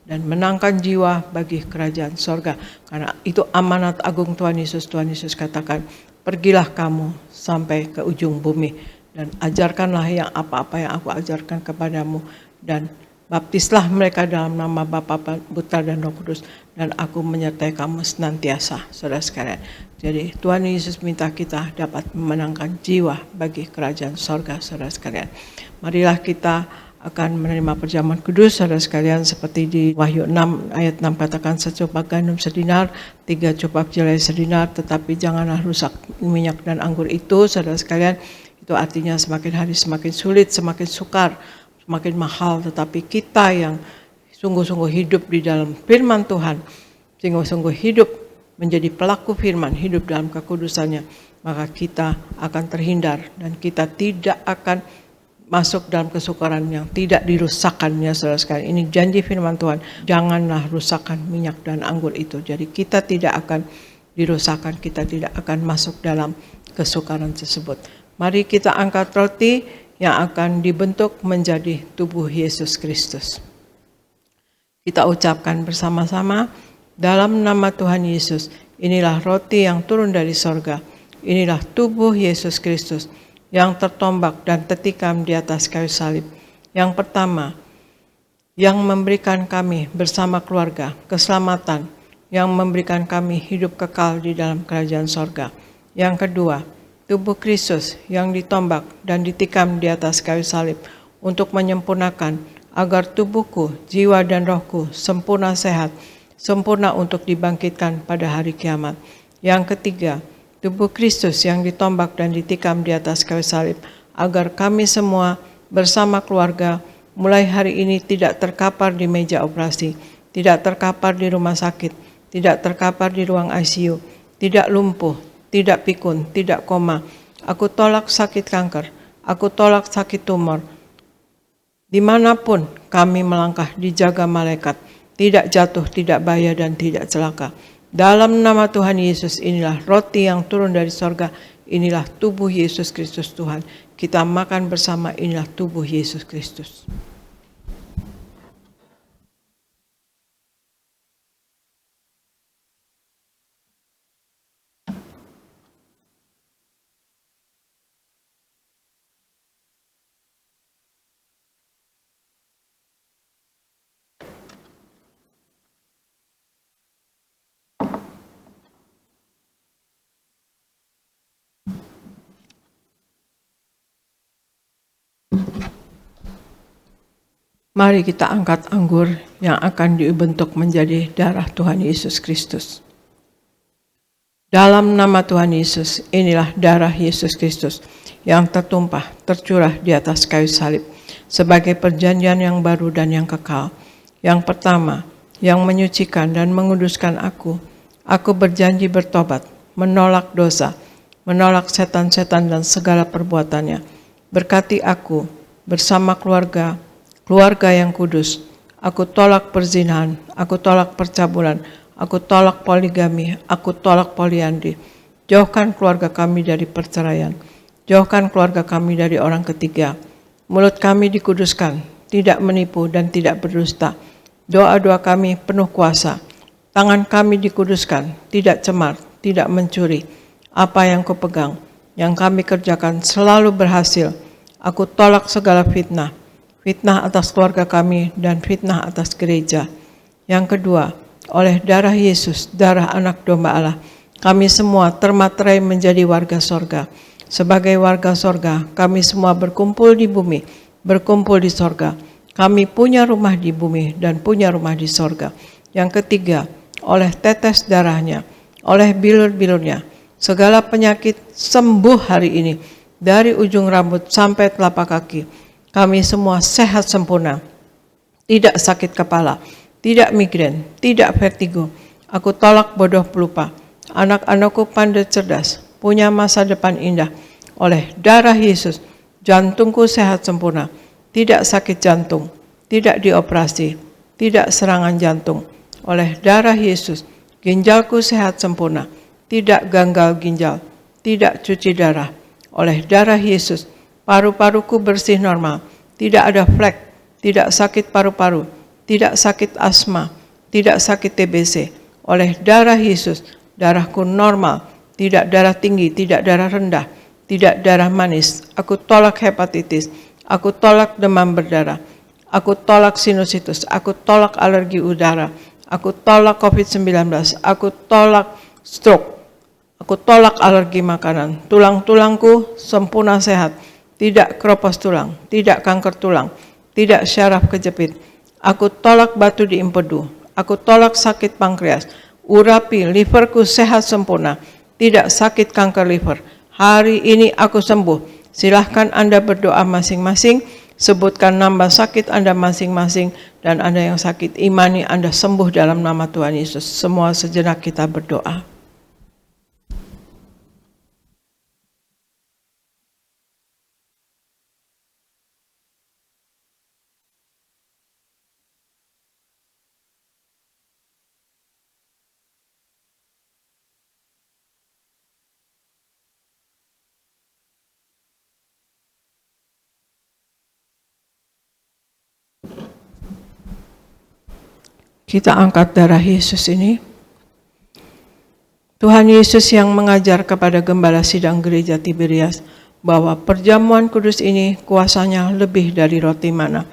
dan menangkan jiwa bagi kerajaan sorga. Karena itu amanat agung Tuhan Yesus. Tuhan Yesus katakan, pergilah kamu sampai ke ujung bumi dan ajarkanlah yang apa-apa yang aku ajarkan kepadamu, dan baptislah mereka dalam nama Bapa, Putra dan Roh Kudus, dan aku menyertai kamu senantiasa, saudara sekalian. Jadi Tuhan Yesus minta kita dapat memenangkan jiwa bagi kerajaan sorga, saudara sekalian. Marilah kita akan menerima perjamuan kudus, saudara sekalian, seperti di Wahyu 6 ayat 6 katakan, secupak gandum sedinar, 3 cupak jelai sedinar, tetapi janganlah rusak minyak dan anggur itu, saudara sekalian. Itu artinya semakin hari semakin sulit, semakin sukar, semakin mahal, tetapi kita yang sungguh-sungguh hidup di dalam firman Tuhan, sungguh-sungguh hidup menjadi pelaku firman, hidup dalam kekudusannya, maka kita akan terhindar dan kita tidak akan masuk dalam kesukaran yang tidak dirusakkannya, saudara sekalian. Ini janji firman Tuhan, janganlah rusakkan minyak dan anggur itu. Jadi kita tidak akan dirusakkan, kita tidak akan masuk dalam kesukaran tersebut. Mari kita angkat roti yang akan dibentuk menjadi tubuh Yesus Kristus. Kita ucapkan bersama-sama dalam nama Tuhan Yesus. Inilah roti yang turun dari sorga. Inilah tubuh Yesus Kristus yang tertombak dan tertikam di atas kayu salib. Yang pertama, yang memberikan kami bersama keluarga keselamatan, yang memberikan kami hidup kekal di dalam kerajaan sorga. Yang kedua, tubuh Kristus yang ditombak dan ditikam di atas kayu salib untuk menyempurnakan agar tubuhku, jiwa dan rohku sempurna sehat, sempurna untuk dibangkitkan pada hari kiamat. Yang ketiga, tubuh Kristus yang ditombak dan ditikam di atas kayu salib, agar kami semua bersama keluarga mulai hari ini tidak terkapar di meja operasi, tidak terkapar di rumah sakit, tidak terkapar di ruang ICU, tidak lumpuh, tidak pikun, tidak koma. Aku tolak sakit kanker, aku tolak sakit tumor. Dimanapun kami melangkah dijaga malaikat, tidak jatuh, tidak bahaya, dan tidak celaka. Dalam nama Tuhan Yesus, inilah roti yang turun dari sorga, inilah tubuh Yesus Kristus Tuhan. Kita makan bersama, inilah tubuh Yesus Kristus. Mari kita angkat anggur yang akan dibentuk menjadi darah Tuhan Yesus Kristus. Dalam nama Tuhan Yesus, inilah darah Yesus Kristus yang tertumpah, tercurah di atas kayu salib sebagai perjanjian yang baru dan yang kekal. Yang pertama, yang menyucikan dan menguduskan aku. Aku berjanji bertobat, menolak dosa, menolak setan-setan dan segala perbuatannya. Berkati aku bersama keluarga yang kudus. Aku tolak perzinahan, aku tolak percabulan, aku tolak poligami, aku tolak poliandri. Jauhkan keluarga kami dari perceraian, jauhkan keluarga kami dari orang ketiga. Mulut kami dikuduskan, tidak menipu dan tidak berdusta. Doa-doa kami penuh kuasa. Tangan kami dikuduskan, tidak cemar, tidak mencuri. Apa yang kupegang, yang kami kerjakan selalu berhasil. Aku tolak segala fitnah, fitnah atas keluarga kami dan fitnah atas gereja. Yang kedua, oleh darah Yesus, darah anak domba Allah, kami semua termaterai menjadi warga sorga. Sebagai warga sorga, kami semua berkumpul di bumi, berkumpul di sorga. Kami punya rumah di bumi dan punya rumah di sorga. Yang ketiga, oleh tetes darahnya, oleh bilur-bilurnya, segala penyakit sembuh hari ini, dari ujung rambut sampai telapak kaki. Kami semua sehat sempurna, tidak sakit kepala, tidak migrain, tidak vertigo. Aku tolak bodoh pelupa. Anak-anakku pandai cerdas, punya masa depan indah. Oleh darah Yesus, jantungku sehat sempurna, tidak sakit jantung, tidak dioperasi, tidak serangan jantung. Oleh darah Yesus, ginjalku sehat sempurna, tidak gagal ginjal, tidak cuci darah. Oleh darah Yesus, paru-paruku bersih normal, tidak ada flek, tidak sakit paru-paru, tidak sakit asma, tidak sakit TBC. Oleh darah Yesus, darahku normal, tidak darah tinggi, tidak darah rendah, tidak darah manis. Aku tolak hepatitis, aku tolak demam berdarah, aku tolak sinusitis, aku tolak alergi udara, aku tolak COVID-19, aku tolak stroke, aku tolak alergi makanan. Tulang-tulangku sempurna sehat, tidak keropos tulang, tidak kanker tulang, tidak syaraf kejepit. Aku tolak batu di empedu, aku tolak sakit pankreas, urapi, liverku sehat sempurna, tidak sakit kanker liver. Hari ini aku sembuh. Silahkan Anda berdoa masing-masing, sebutkan nama sakit Anda masing-masing, dan Anda yang sakit, imani Anda sembuh dalam nama Tuhan Yesus. Semua sejenak kita berdoa. Kita angkat darah Yesus ini. Tuhan Yesus yang mengajar kepada Gembala Sidang Gereja Tiberias bahwa perjamuan kudus ini kuasanya lebih dari roti mana.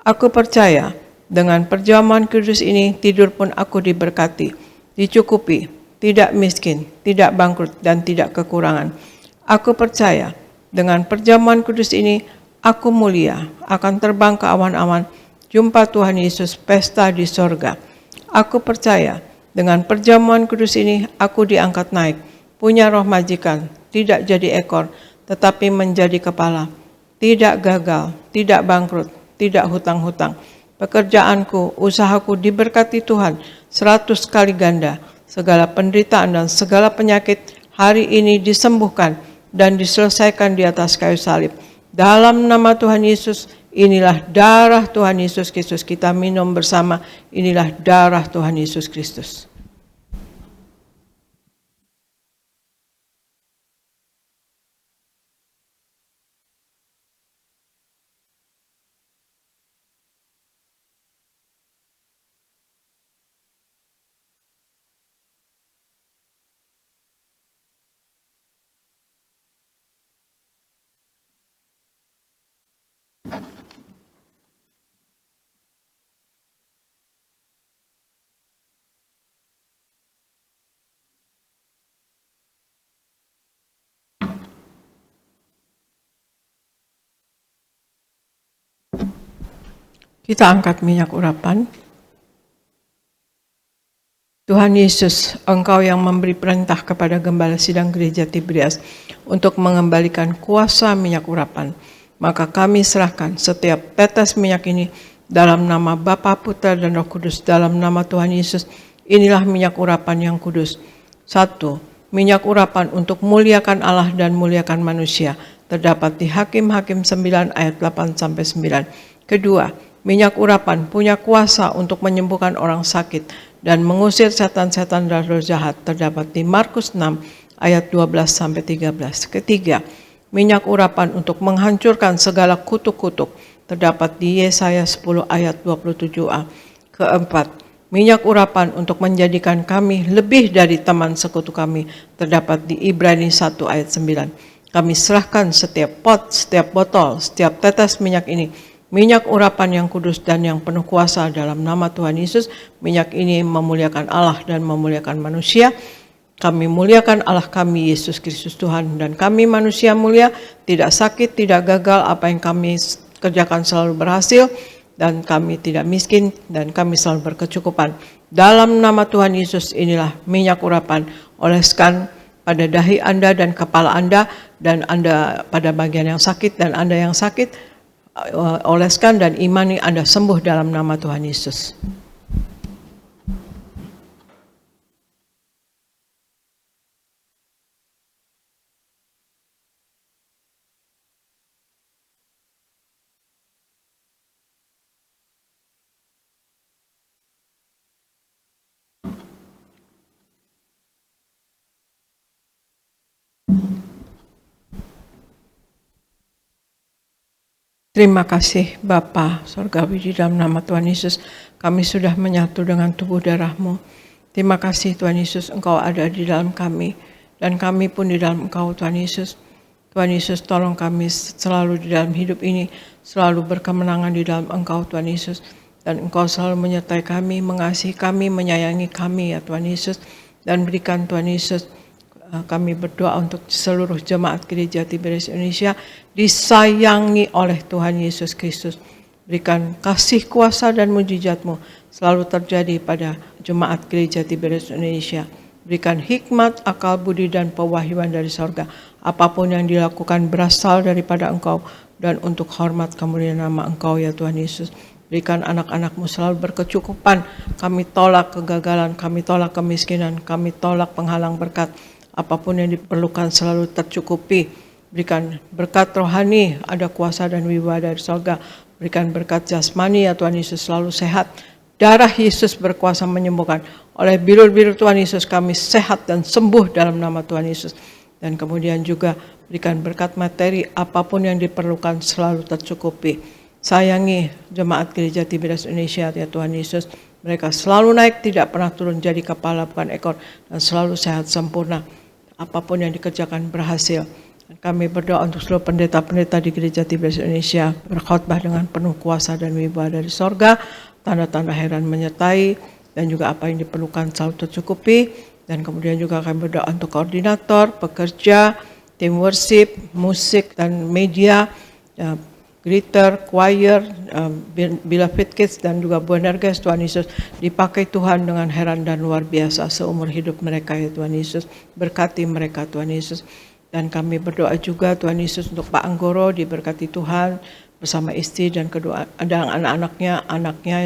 Aku percaya dengan perjamuan kudus ini tidur pun aku diberkati, dicukupi, tidak miskin, tidak bangkrut, dan tidak kekurangan. Aku percaya dengan perjamuan kudus ini aku mulia, akan terbang ke awan-awan, jumpa Tuhan Yesus, pesta di sorga. Aku percaya dengan perjamuan kudus ini aku diangkat naik, punya roh majikan, tidak jadi ekor, tetapi menjadi kepala, tidak gagal, tidak bangkrut, tidak hutang-hutang. Pekerjaanku, usahaku diberkati Tuhan 100 kali ganda. Segala penderitaan dan segala penyakit hari ini disembuhkan dan diselesaikan di atas kayu salib. Dalam nama Tuhan Yesus, inilah darah Tuhan Yesus Kristus. Kita minum bersama, inilah darah Tuhan Yesus Kristus. Kita angkat minyak urapan. Tuhan Yesus, Engkau yang memberi perintah kepada Gembala Sidang Gereja Tiberias untuk mengembalikan kuasa minyak urapan. Maka kami serahkan setiap tetes minyak ini dalam nama Bapa, Putra, dan Roh Kudus, dalam nama Tuhan Yesus. Inilah minyak urapan yang kudus. 1. Minyak urapan untuk muliakan Allah dan muliakan manusia. Terdapat di Hakim-Hakim 9 ayat 8-9. Kedua, minyak urapan punya kuasa untuk menyembuhkan orang sakit dan mengusir setan-setan dan roh jahat. Terdapat di Markus 6 ayat 12-13. Ketiga, minyak urapan untuk menghancurkan segala kutuk-kutuk. Terdapat di Yesaya 10 ayat 27a. Keempat, minyak urapan untuk menjadikan kami lebih dari teman sekutu kami. Terdapat di Ibrani 1 ayat 9. Kami serahkan setiap pot, setiap botol, setiap tetes minyak ini, minyak urapan yang kudus dan yang penuh kuasa dalam nama Tuhan Yesus. Minyak ini memuliakan Allah dan memuliakan manusia. Kami muliakan Allah kami, Yesus Kristus Tuhan, dan kami manusia mulia, tidak sakit, tidak gagal, apa yang kami kerjakan selalu berhasil, dan kami tidak miskin, dan kami selalu berkecukupan. Dalam nama Tuhan Yesus, inilah minyak urapan. Oleskan pada dahi Anda dan kepala Anda, dan Anda pada bagian yang sakit, dan Anda yang sakit, oleskan dan imani Anda sembuh dalam nama Tuhan Yesus. Terima kasih Bapa Sorgawi, di dalam nama Tuhan Yesus kami sudah menyatu dengan tubuh darah-Mu. Terima kasih Tuhan Yesus, Engkau ada di dalam kami dan kami pun di dalam Engkau Tuhan Yesus. Tuhan Yesus, tolong kami selalu di dalam hidup ini selalu berkemenangan di dalam Engkau Tuhan Yesus, dan Engkau selalu menyertai kami, mengasihi kami, menyayangi kami ya Tuhan Yesus. Dan berikan Tuhan Yesus, kami berdoa untuk seluruh jemaat gereja Tiberias Indonesia disayangi oleh Tuhan Yesus Kristus. Berikan kasih, kuasa, dan mujizat-Mu selalu terjadi pada jemaat gereja Tiberias Indonesia. Berikan hikmat, akal, budi, dan pewahyuan dari sorga. Apapun yang dilakukan berasal daripada Engkau dan untuk hormat kemuliaan nama Engkau ya Tuhan Yesus. Berikan anak-anak-Mu selalu berkecukupan. Kami tolak kegagalan, kami tolak kemiskinan, kami tolak penghalang berkat. Apapun yang diperlukan selalu tercukupi. Berikan berkat rohani, ada kuasa dan wibawa dari sorga. Berikan berkat jasmani ya Tuhan Yesus, selalu sehat. Darah Yesus berkuasa menyembuhkan. Oleh bilur-bilur Tuhan Yesus kami sehat dan sembuh dalam nama Tuhan Yesus. Dan kemudian juga berikan berkat materi, apapun yang diperlukan selalu tercukupi. Sayangi jemaat gereja Tiberias Indonesia ya Tuhan Yesus. mereka selalu naik, tidak pernah turun, jadi kepala bukan ekor, dan selalu sehat sempurna. Apapun yang dikerjakan berhasil. Kami berdoa untuk seluruh pendeta-pendeta di Gereja Tiberias Indonesia berkhotbah dengan penuh kuasa dan wibawa dari sorga, tanda-tanda heran menyertai, dan juga apa yang diperlukan selalu tercukupi. Dan kemudian juga kami berdoa untuk koordinator, pekerja, tim worship, musik dan media, greeter, choir, beloved kids, dan juga Boanerges. Tuhan Yesus dipakai Tuhan dengan heran dan luar biasa seumur hidup mereka ya Tuhan Yesus. Berkati mereka Tuhan Yesus. Dan kami berdoa juga Tuhan Yesus untuk Pak Anggoro, diberkati Tuhan bersama istri dan kedua dan anaknya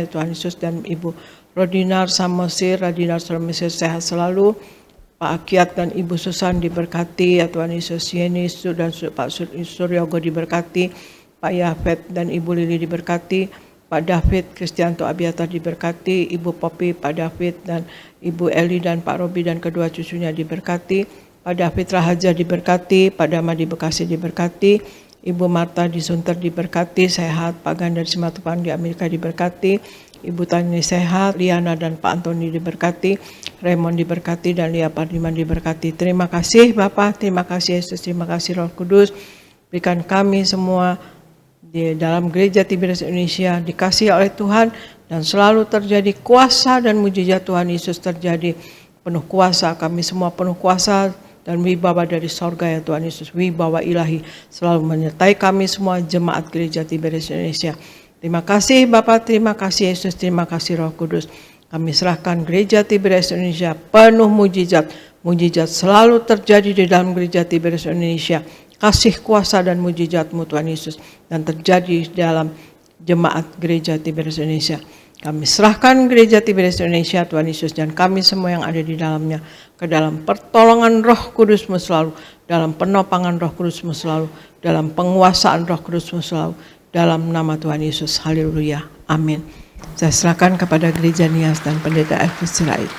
ya Tuhan Yesus, dan Ibu Rodinar Samosir, Radinar Samosir sehat selalu. Pak Akiat dan Ibu Susan diberkati ya Tuhan Yesus. Yeni dan Pak Suryogo diberkati. Pak Yafet dan Ibu Lili diberkati, Pak David Kristianto Abiatar diberkati, Ibu Popi, Pak David dan Ibu Eli dan Pak Robi dan kedua cucunya diberkati, Pak David Rahaja diberkati, Pak Dama di Bekasi diberkati, Ibu Marta di Sunter diberkati, sehat, Pak Gandar Simatupang di Amerika diberkati, Ibu Tani sehat, Liana dan Pak Antoni diberkati, Raymond diberkati, dan Lia Pardiman diberkati. Terima kasih Bapak, terima kasih Yesus, terima kasih Roh Kudus. Berikan kami semua di dalam Gereja Tiberias Indonesia dikasih oleh Tuhan, dan selalu terjadi kuasa dan mujizat Tuhan Yesus terjadi. Penuh kuasa, kami semua penuh kuasa dan wibawa dari sorga ya Tuhan Yesus. Wibawa ilahi selalu menyertai kami semua jemaat Gereja Tiberias Indonesia. Terima kasih Bapak, terima kasih Yesus, terima kasih Roh Kudus. Kami serahkan Gereja Tiberias Indonesia penuh mujizat. Mujizat selalu terjadi di dalam Gereja Tiberias Indonesia. Kasih kuasa dan mujizat-Mu Tuhan Yesus, dan terjadi dalam jemaat Gereja Tiberias Indonesia. Kami serahkan Gereja Tiberias Indonesia Tuhan Yesus dan kami semua yang ada di dalamnya ke dalam pertolongan Roh Kudus-Mu selalu, dalam penopangan Roh Kudus-Mu selalu, dalam penguasaan Roh Kudus-Mu selalu, dalam nama Tuhan Yesus. Haleluya. Amin. Saya serahkan kepada Gereja Nias dan Pendeta Elvis Sirait.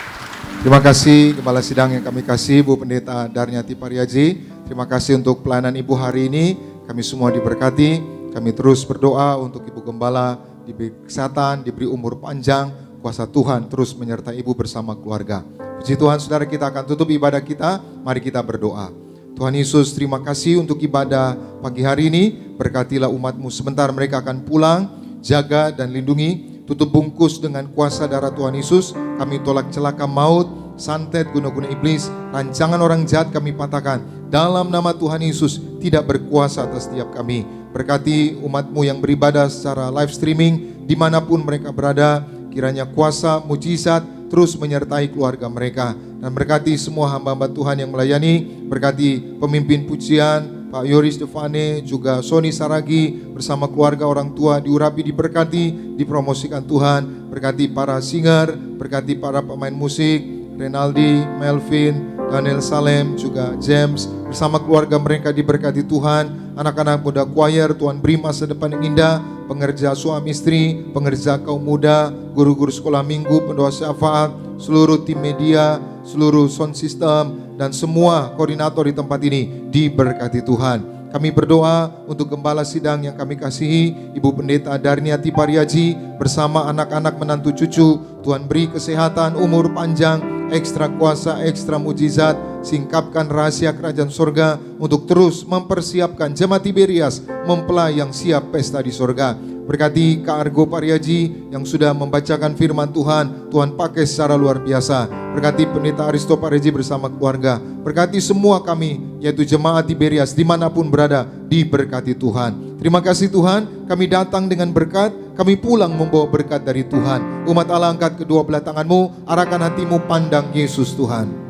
Terima kasih Gembala Sidang yang kami kasih, Bu Pendeta Darniati Pariaji. Terima kasih untuk pelayanan Ibu hari ini. Kami semua diberkati. Kami terus berdoa untuk Ibu Gembala diberi kesehatan, diberi umur panjang. Kuasa Tuhan terus menyertai Ibu bersama keluarga. Puji Tuhan, saudara, kita akan tutup ibadah kita. Mari kita berdoa. Tuhan Yesus, terima kasih untuk ibadah pagi hari ini. Berkatilah umat-Mu, sebentar mereka akan pulang. Jaga dan lindungi. Tutup bungkus dengan kuasa darah Tuhan Yesus. Kami tolak celaka maut, santet, guna-guna iblis, rancangan orang jahat kami patahkan. Dalam nama Tuhan Yesus, tidak berkuasa atas setiap kami. Berkati umat-Mu yang beribadah secara live streaming, dimanapun mereka berada. Kiranya kuasa, mujizat terus menyertai keluarga mereka. Dan berkati semua hamba-hamba Tuhan yang melayani. Berkati pemimpin pujian, Pak Yoris Devane, juga Sony Saragi bersama keluarga orang tua diurapi, diberkati, dipromosikan Tuhan. Berkati para singer, berkati para pemain musik, Renaldi, Melvin, Daniel Salem, juga James bersama keluarga mereka diberkati Tuhan. Anak-anak muda choir, Tuhan beri masa depan yang indah. Pengerja suami istri, pengerja kaum muda, guru-guru sekolah minggu, pendoa syafaat, seluruh tim media, seluruh sound system, dan semua koordinator di tempat ini diberkati Tuhan. Kami berdoa untuk Gembala Sidang yang kami kasihi, Ibu Pendeta Darniati Pariaji bersama anak-anak menantu cucu. Tuhan beri kesehatan, umur panjang, ekstra kuasa, ekstra mujizat. Singkapkan rahasia kerajaan sorga untuk terus mempersiapkan jemaat Tiberias mempelai yang siap pesta di sorga. Berkati Kak Argo Pariaji yang sudah membacakan firman Tuhan, Tuhan pakai secara luar biasa. Berkati Pendeta Aristo Pariaji bersama keluarga. Berkati semua kami, yaitu jemaat Tiberias dimanapun berada, diberkati Tuhan. Terima kasih Tuhan, kami datang dengan berkat, kami pulang membawa berkat dari Tuhan. Umat Allah, angkat kedua belah tanganmu, arahkan hatimu pandang Yesus Tuhan.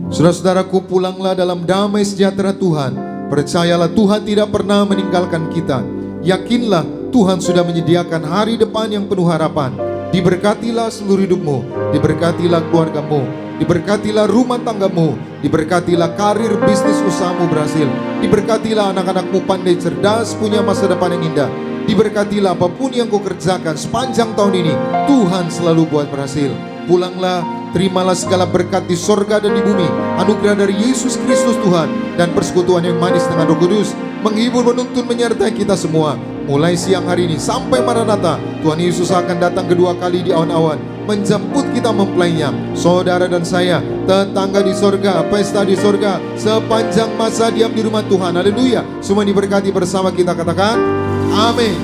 Saudara-saudaraku, pulanglah dalam damai sejahtera Tuhan. Percayalah Tuhan tidak pernah meninggalkan kita. Yakinlah Tuhan sudah menyediakan hari depan yang penuh harapan. Diberkatilah seluruh hidupmu, diberkatilah keluargamu, diberkatilah rumah tanggamu, diberkatilah karir bisnis usahamu berhasil, diberkatilah anak-anakmu pandai cerdas, punya masa depan yang indah. Diberkatilah apapun yang kau kerjakan sepanjang tahun ini, Tuhan selalu buat berhasil. Pulanglah, terimalah segala berkat di sorga dan di bumi. Anugerah dari Yesus Kristus Tuhan dan persekutuan yang manis dengan Roh Kudus menghibur, menuntun, menyertai kita semua mulai siang hari ini sampai Maranatha. Tuhan Yesus akan datang kedua kali di awan-awan, menjemput kita mempelainya. Saudara dan saya, tetangga di sorga, pesta di sorga, sepanjang masa diam di rumah Tuhan. Haleluya. Semua diberkati bersama kita, katakan amin.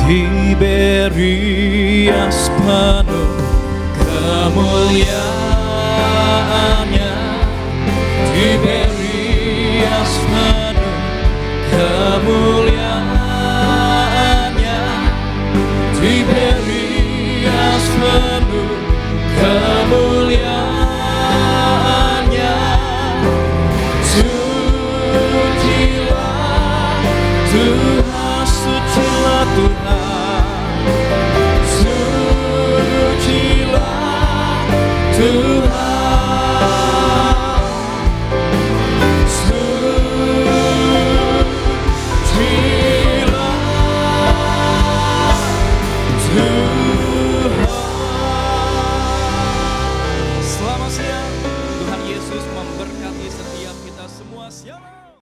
Tiberias penuh kemuliaan